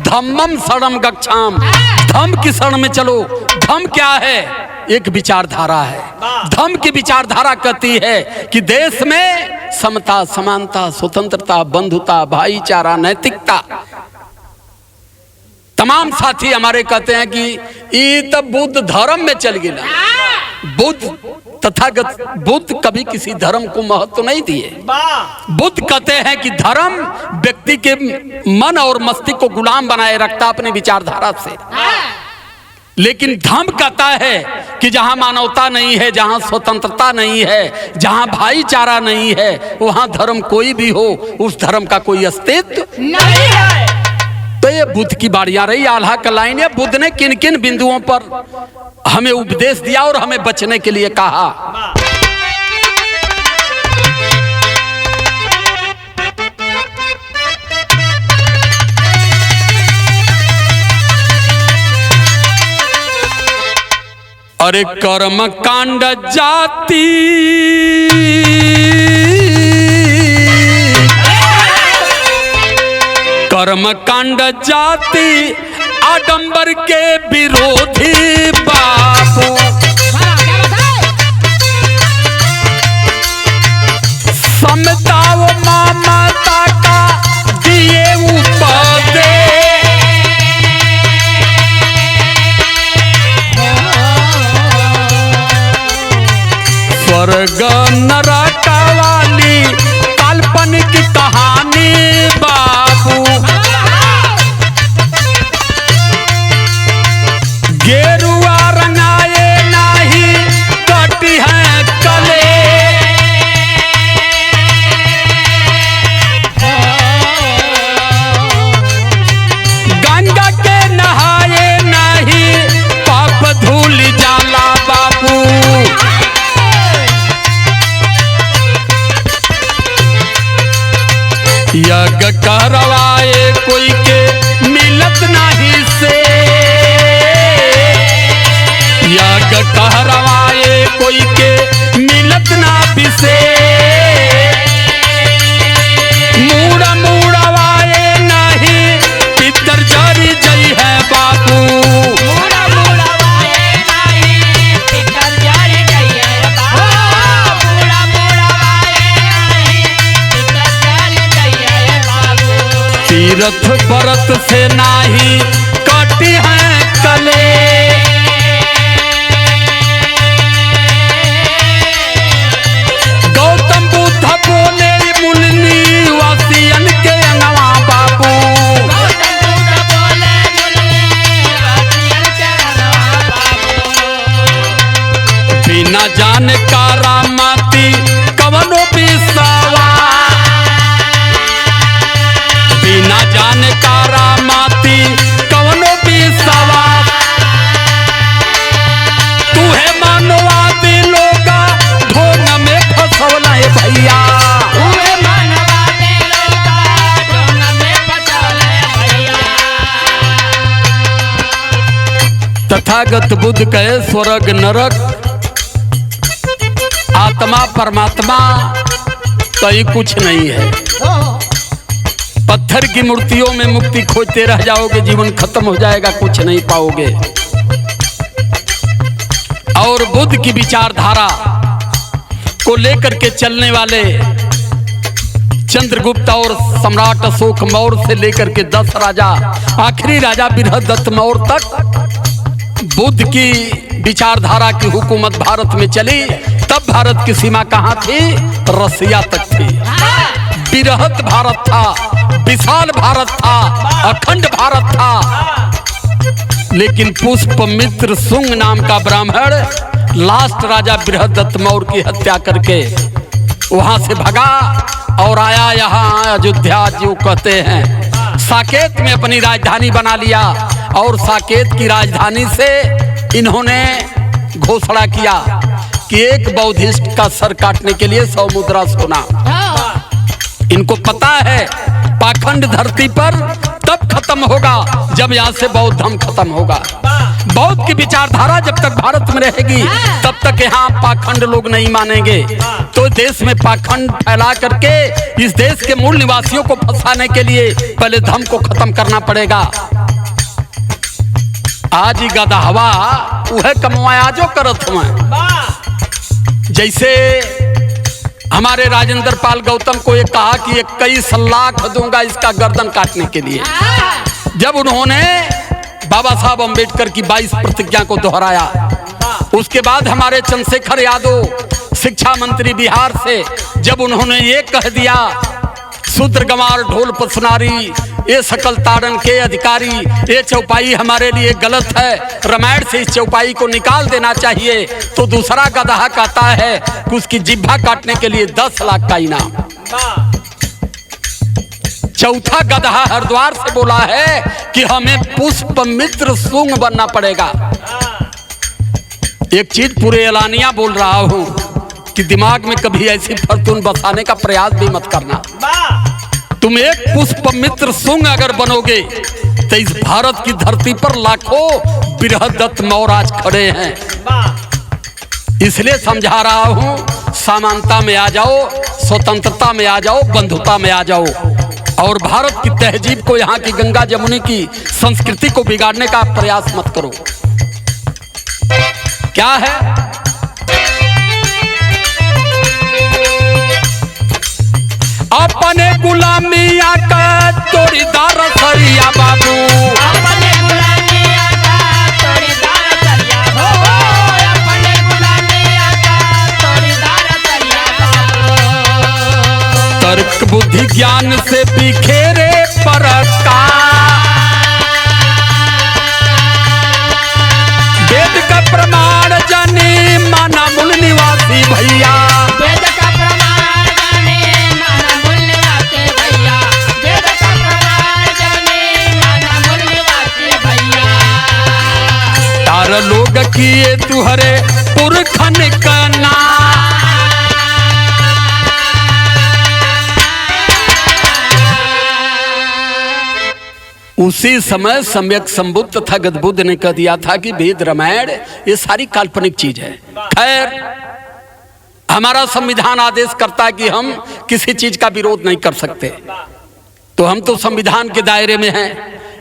Speaker 1: धम्मम शरणम गच्छाम, धम्म की शरण में चलो। धम्म क्या है? एक विचारधारा है। धम्म की विचारधारा कहती है कि देश में समता, समानता, स्वतंत्रता, बंधुता, भाईचारा, नैतिकता। तमाम साथी हमारे कहते हैं कि ये तो बुद्ध धर्म में चल गया। बुद्ध तथागत बुद्ध कभी किसी धर्म को महत्व नहीं दिए। बुद्ध कहते हैं कि धर्म व्यक्ति के मन और मस्तिष्क को गुलाम बनाए रखता अपनी विचारधारा से, लेकिन धम्म कहता है कि जहां मानवता नहीं है, जहां स्वतंत्रता नहीं है, जहां भाईचारा नहीं है, वहां धर्म कोई भी हो, उस धर्म का कोई अस्तित्व नहीं है। तो ये बुद्ध की बारियां रही। आल्हा का लाइन है, बुद्ध ने किन किन बिंदुओं पर हमें उपदेश दिया और हमें बचने के लिए कहा। अरे कर्म कांड जाति कर्म कांड जाति आडंबर के विरोधी बाबू, समता व ममता का दिए उपदेश, स्वर्ग नरक वाली काल्पनिक कहानी बाबू, गेरुआ रंगाए नाही कटी है कले, गंगा के नहाए नहीं पाप धूल जाला बाबू, यज्ञ करवाए कोई के मिलत नहीं से, यज्ञ करवाए कोई के मिलत ना बिसे, मूड़ा मूड़वाए नहीं पितर जरी जई है बाबू,
Speaker 2: मूड़ा मूड़वाए नहीं पितर जरी जई है बाबू, मूड़ा मूड़वाए नहीं पितर जरी जई है बाबू,
Speaker 1: तीर्थ व्रत से नाही कटी है कले, गौतम बुद्ध बोले मुनि वासियन के अनवा बाबू,
Speaker 2: गौतम बुद्ध बोले मुनि वासियन के अनवा बाबू,
Speaker 1: बिना जान करामाती कवनो बिसावा, बिना जान करामाती कवनो बिसावा, तू है मानवादी लोगा ढोंग में फसवला है भैया,
Speaker 2: हुए मनवाले लोगा ढोंग में फसवले भैया।
Speaker 1: तथागत बुद्ध कहे स्वर्ग नरक आत्मा परमात्मा कहीं कुछ नहीं है। पत्थर की मूर्तियों में मुक्ति खोजते रह जाओगे, जीवन खत्म हो जाएगा, कुछ नहीं पाओगे। और बुद्ध की विचारधारा को लेकर के चलने वाले चंद्रगुप्त और सम्राट अशोक मौर्य से लेकर के 10 राजा, आखिरी राजा बृहदत्त मौर्य तक बुद्ध की विचारधारा की हुकूमत भारत में चली। तब भारत की सीमा कहाँ थी? रसिया तक थी। बृहत भारत था, विशाल भारत था, अखंड भारत था। लेकिन पुष्पमित्र शुंग नाम का ब्राह्मण लास्ट राजा बृहदत्त मौर्य की हत्या करके वहां से भगा और आया यहाँ अयोध्या, जो कहते हैं साकेत में अपनी राजधानी बना लिया। और साकेत की राजधानी से इन्होंने घोषणा किया कि एक बौद्धिस्ट का सर काटने के लिए 100 मुद्रा सोना। इनको पता है पाखंड धरती पर तब खत्म होगा जब यहाँ से बौद्ध धर्म खत्म होगा। बौद्ध की विचारधारा जब तक भारत में रहेगी तब तक यहाँ पाखंड लोग नहीं मानेंगे। तो देश में पाखंड फैला करके इस देश के मूल निवासियों को फंसाने के लिए पहले धर्म को खत्म करना पड़ेगा। आज ही गदहवा वह कमवाया जो करत हुआ। जैसे हमारे राजेंद्र पाल गौतम को ये कहा कि 21 लाख दूंगा इसका गर्दन काटने के लिए। जब उन्होंने बाबा साहब अम्बेडकर की 22 प्रतिज्ञा को दोहराया, उसके बाद हमारे चंद्रशेखर यादव शिक्षा मंत्री बिहार से जब उन्होंने ये कह दिया शूद्र गंवार ढोल पसनारी ये सकल ताड़न के अधिकारी, ये चौपाई हमारे लिए गलत है, रामायण से इस चौपाई को निकाल देना चाहिए। तो दूसरा गदहा कहता है कि उसकी जिह्वा काटने के लिए 10 लाख का इनाम। चौथा गदहा हरिद्वार से बोला है कि हमें पुष्पमित्र शुंग बनना पड़ेगा। एक चीज पूरे एलानिया बोल रहा हूं कि दिमाग में कभी ऐसी फर्तून बसाने का प्रयास भी मत करना। तुम एक पुष्पमित्र शुंग अगर बनोगे तो इस भारत की धरती पर लाखों बृहदत्त मौराज खड़े हैं। इसलिए समझा रहा हूं, समानता में आ जाओ, स्वतंत्रता में आ जाओ, बंधुता में आ जाओ और भारत की तहजीब को, यहाँ की गंगा जमुनी की संस्कृति को बिगाड़ने का प्रयास मत करो। क्या है अपने गुलामिया का चोरीदार सरिया बाबू,
Speaker 2: अपने गुलामिया का चोरीदार सरिया हो, अपने गुलामिया का चोरीदार सरिया हो।
Speaker 1: तर्क बुद्धि ज्ञान से बिखेरे परका, वेद का प्रमाण जाने माना मूल निवासी भैया,
Speaker 2: वेद का प्रमाण जाने माना मूल निवासी भैया, वेद का प्रमाण जाने माना मूल निवासी भैया।
Speaker 1: तार लोग किए तुहरे पुरखन का नाम, उसी समय सम्यक संबुद्ध तथा गद्बुद्ध ने कह दिया था कि वेद रामायण ये सारी काल्पनिक चीज है। खैर हमारा संविधान आदेश करता है कि हम किसी चीज का विरोध नहीं कर सकते, तो हम तो संविधान के दायरे में हैं।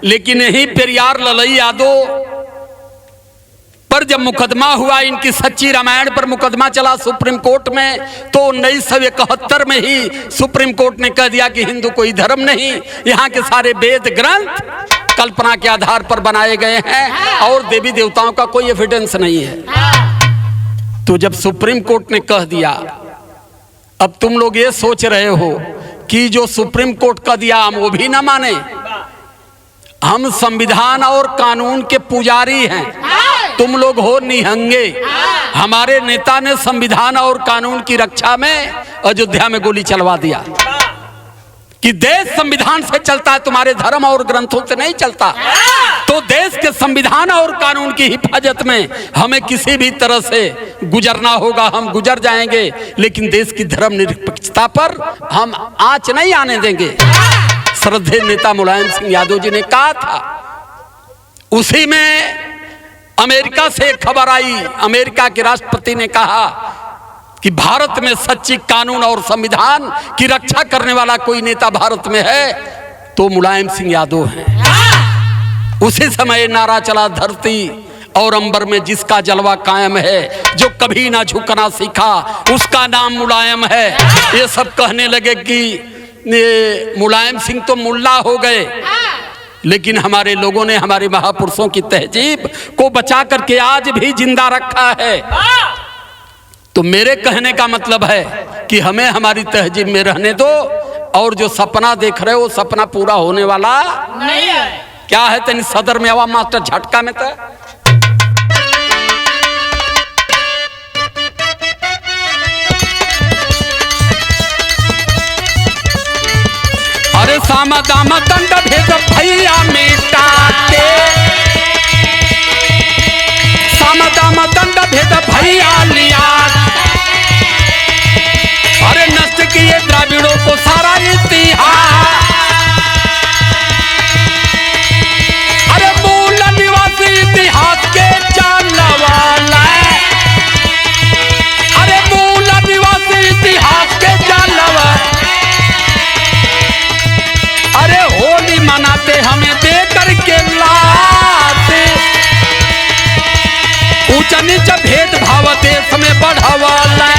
Speaker 1: लेकिन यही पेरियार ललई यादव पर जब मुकदमा हुआ, इनकी सच्ची रामायण पर मुकदमा चला सुप्रीम कोर्ट में, तो 1971 में ही सुप्रीम कोर्ट ने कह दिया कि हिंदू कोई धर्म नहीं, यहाँ के सारे वेद ग्रंथ कल्पना के आधार पर बनाए गए हैं और देवी देवताओं का कोई एविडेंस नहीं है। तो जब सुप्रीम कोर्ट ने कह दिया, अब तुम लोग ये सोच रहे हो कि जो सुप्रीम कोर्ट कह दिया हम वो भी ना माने। हम संविधान और कानून के पुजारी हैं, तुम लोग हो निहंगे। हमारे नेता ने संविधान और कानून की रक्षा में अयोध्या में गोली चलवा दिया कि देश संविधान से चलता है, तुम्हारे धर्म और ग्रंथों से नहीं चलता। तो देश के संविधान और कानून की हिफाजत में हमें किसी भी तरह से गुजरना होगा, हम गुजर जाएंगे, लेकिन देश की धर्म निरपेक्षता पर हम आंच नहीं आने देंगे। श्रद्धेय नेता मुलायम सिंह यादव जी ने कहा था। उसी में अमेरिका से खबर आई, अमेरिका के राष्ट्रपति ने कहा कि भारत में सच्ची कानून और संविधान की रक्षा करने वाला कोई नेता भारत में है तो मुलायम सिंह यादव हैं। उसी समय नारा चला, धरती और अंबर में जिसका जलवा कायम है, जो कभी ना झुकना सीखा उसका नाम मुलायम है। ये सब कहने लगे कि मुलायम सिंह तो मुल्ला हो गए, लेकिन हमारे लोगों ने हमारे महापुरुषों की तहजीब को बचा करके आज भी जिंदा रखा है। तो मेरे कहने का मतलब है कि हमें हमारी तहजीब में रहने दो, और जो सपना देख रहे हो वो सपना पूरा होने वाला
Speaker 2: नहीं है।
Speaker 1: क्या है तेनी सदर में आवा मास्टर झटका में था। साम दाम दंड भेद भैया मिटाते, साम दाम दंड भेद भैया लिया। अरे नष्ट किए द्राविड़ों को सारा इतिहास, अरे मूल निवासी इतिहास के जानने वाला, अरे मूल निवासी इतिहास के जानने वाला। अरे होली मनाते हमें देकर के लाते, ऊंच नीच भेदभाव देश में बढ़ावाला।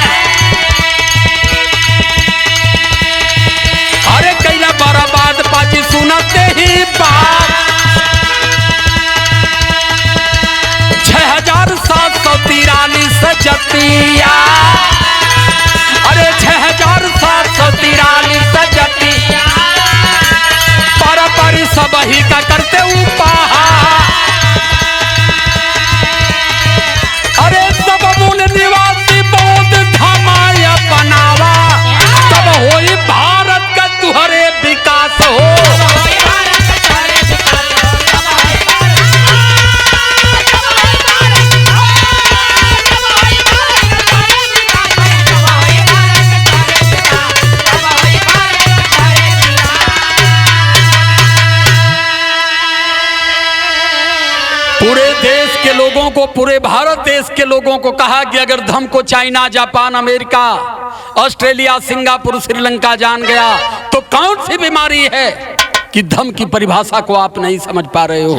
Speaker 1: अरे कैला बर्बाद पाजी सुनते ही बात, 6743 जतिया, अरे 6743 जतिया, पर सब ही का करते उपहार। अरे सब मूल निवासी बौद्ध धमाया बनावा, तब होई भारत का तुहरे विकास हो। पूरे देश के लोगों को, पूरे भारत देश के लोगों को कहा कि अगर धर्म को China, Japan, America, Australia, Singapore, Sri Lanka जान गया तो कौन सी बीमारी है कि धर्म की परिभाषा को आप नहीं समझ पा रहे हो।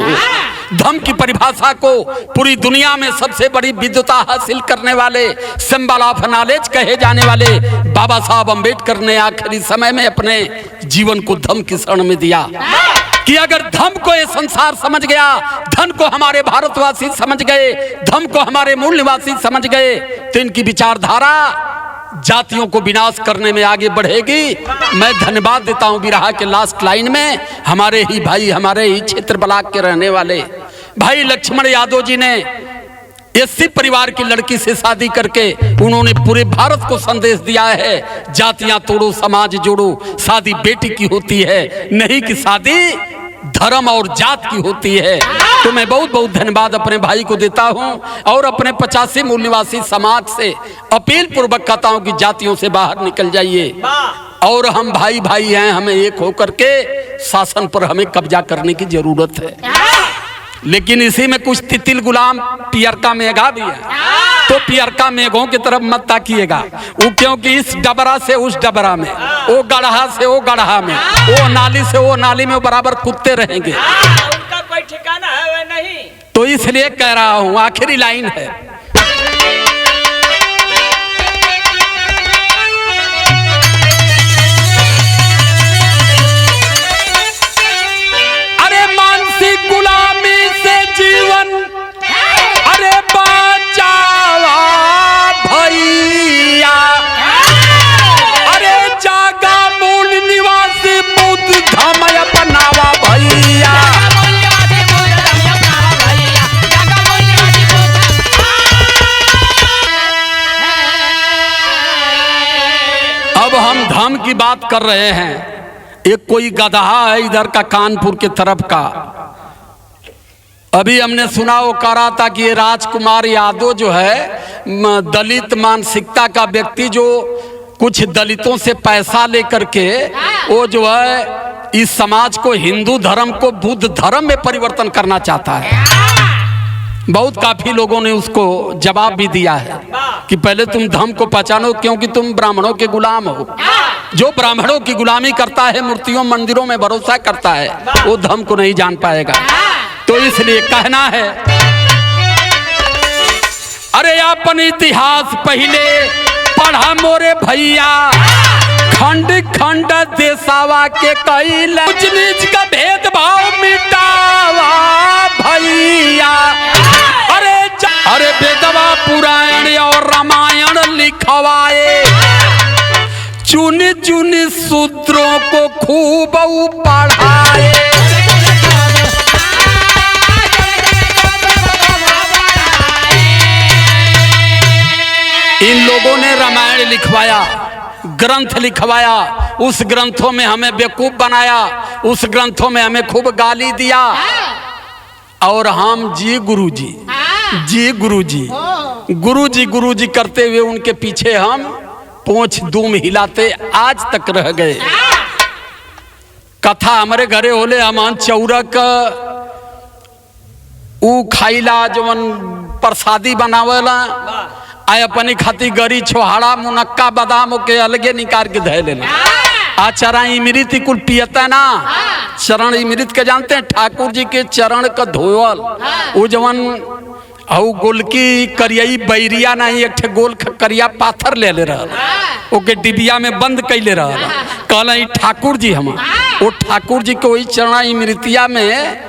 Speaker 1: धर्म की परिभाषा को पूरी दुनिया में सबसे बड़ी विद्वता हासिल करने वाले, सिंबल ऑफ नॉलेज कहे जाने वाले बाबा साहब अम्बेडकर ने आखिरी समय में अपने जीवन को धर्म की शरण में दिया कि अगर धर्म को ये संसार समझ गया, धर्म को हमारे भारतवासी समझ गए, धर्म को हमारे मूल निवासी समझ गए, तो इनकी विचारधारा जातियों को विनाश करने में आगे बढ़ेगी। मैं धन्यवाद देता हूं बिरहा के लास्ट लाइन में हमारे ही भाई, हमारे ही क्षेत्र ब्लॉक के रहने वाले भाई लक्ष्मण यादव जी ने एससी परिवार की लड़की से शादी करके उन्होंने पूरे भारत को संदेश दिया है, जातियां तोड़ो समाज जोड़ो, शादी बेटी की होती है, नहीं कि शादी धर्म और जात की होती है। तो मैं बहुत बहुत धन्यवाद अपने भाई को देता हूं और अपने 85 मूल निवासी समाज से अपील पूर्वक कहता हूं कि जातियों से बाहर निकल जाइए और हम भाई भाई हैं, हमें एक होकर के शासन पर हमें कब्जा करने की जरूरत है। लेकिन इसी में कुछ तितिल गुलाम पियरका मेघा भी है, तो पियरका मेघों की तरफ मत ताकिएगा, वो क्योंकि इस डबरा से उस डबरा में, वो गढ़ा से वो गढ़ा में, वो नाली से वो नाली में बराबर कुत्ते रहेंगे,
Speaker 2: उनका कोई ठिकाना है नहीं।
Speaker 1: तो इसलिए कह रहा हूं, आखिरी लाइन है, अरे मानसिक गुलामी से जीवन अरे बचावा भैया, अरे जागा मूल निवासी बुद्ध धाम अपनावा भैया। अब हम धर्म की बात कर रहे हैं, एक कोई गधा है इधर का कानपुर के तरफ का, अभी हमने सुना वो कह रहा था कि ये राजकुमार यादव जो है दलित मानसिकता का व्यक्ति, जो कुछ दलितों से पैसा लेकर के वो जो है इस समाज को, हिंदू धर्म को बुद्ध धर्म में परिवर्तन करना चाहता है। बहुत काफी लोगों ने उसको जवाब भी दिया है कि पहले तुम धर्म को पहचानो, क्योंकि तुम ब्राह्मणों के गुलाम हो। जो ब्राह्मणों की गुलामी करता है, मूर्तियों मंदिरों में भरोसा करता है, वो धर्म को नहीं जान पाएगा। तो इसलिए कहना है, अरे अपन इतिहास पहले पढ़ा मोरे भैया, खंड खंड देसावा के कैल, उच्च नीच का भेदभाव मिटावा भैया। अरे वेदवा पुराण और रामायण लिखवाए, चुन चुन सूत्रों को खूब पढ़ाए। इन लोगों ने रामायण लिखवाया, ग्रंथ लिखवाया, उस ग्रंथों में हमें बेवकूफ बनाया, उस ग्रंथों में हमें खूब गाली दिया। और हम जी गुरुजी, जी गुरुजी, गुरुजी गुरुजी करते हुए उनके पीछे हम पोंछ दूम हिलाते आज तक रह गए। कथा हमारे घरे होले, हमान चौरक ऊ खाइला जवन प्रसादी बनावेला, आय अपनी खाती गरी छोहाड़ा मुनक्का बादाम के अलगे निकाल के धै लेना। आ चरण इमृत कुल पियता ना, चरण इमृत के जानते हैं, ठाकुर जी के चरण का धोवल, वो जवन औ गोलकी करियाई बैरिया नहीं, एक ठे गोल करिया पाथर ले रहा, ओके डिबिया में बंद कैले रहा। कहला ठाकुर जी हम, वो ठाकुर जी के वही चरण इमृतिया में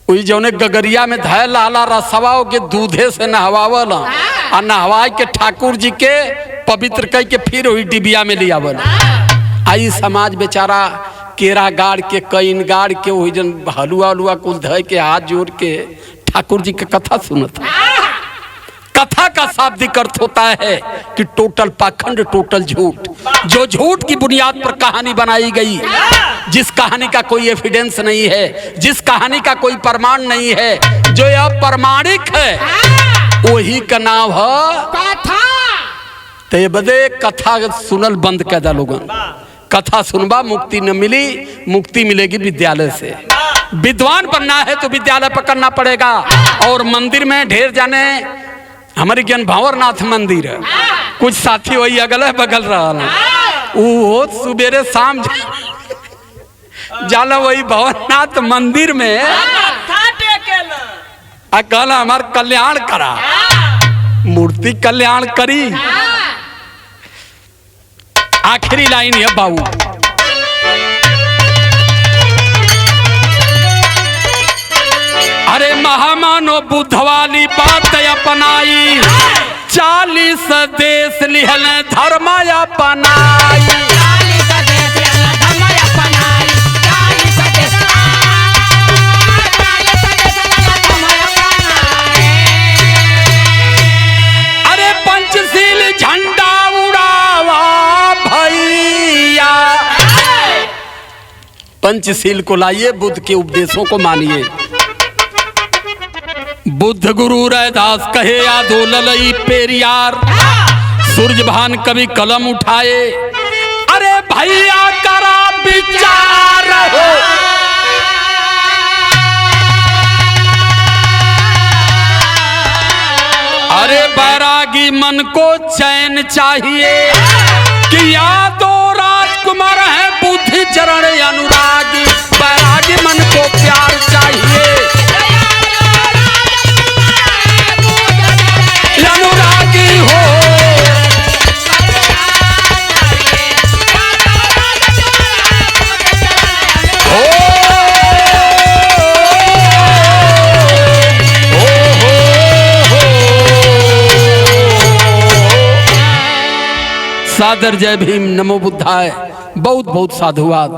Speaker 1: वही जौने गगरिया में धै लाला रसवाओ के दूधे से नहवावल, और नहवाई के ठाकुर जी के पवित्र कई के फिर वही डिबिया में ले आवल। आई समाज बेचारा केरा गाड़ के कईन गाड़ के वही जन हलुआ उलुआ कुल धय के हाथ जोड़ के ठाकुर जी की कथा सुनता। कथा का शाब्दिक अर्थ होता है कि टोटल पाखंड, टोटल झूठ, जो झूठ की बुनियाद पर कहानी बनाई गई, जिस कहानी का कोई एविडेंस नहीं है, जिस कहानी का कोई प्रमाण नहीं है, जो अप्रमाणिक है, वही का नाम है कथा। ते बदे कथा सुनल बंद कर दा लोगन। कथा सुनबा मुक्ति न मिली, मुक्ति मिलेगी विद्यालय से। विद्वान बनना है तो विद्यालय पकड़ना पड़ेगा। और मंदिर में ढेर जाने, हमारे ज्ञान भंवरनाथ मंदिर है, कुछ साथी वही अगल बगल रहा, वो सुबेरे शाम जाला वही भंवरनाथ मंदिर में कहला हमार कल्याण करा, मूर्ति कल्याण करी। आखिरी लाइन है बाबू, अरे महामानो बुद्ध वाली बात अपनाई, 40 देश लिहल धर्म अपनाई। अरे पंचशील झंडा उड़ावा भैया, पंचशील को लाइए, बुद्ध के उपदेशों को मानिए। बुद्ध गुरु रैदास कहे यादो ललई पेरियार, सूरज भान कभी कलम उठाए, अरे भैया करा विचार हो। अरे बैरागी मन को चैन चाहिए, कि यादो राजकुमार है बुद्धि चरण अनुरागी, बैरागी मन को प्यार चाहिए, अनुरागी हो। सादर जय भीम, नमो बुद्धाय, बहुत बहुत साधुवाद।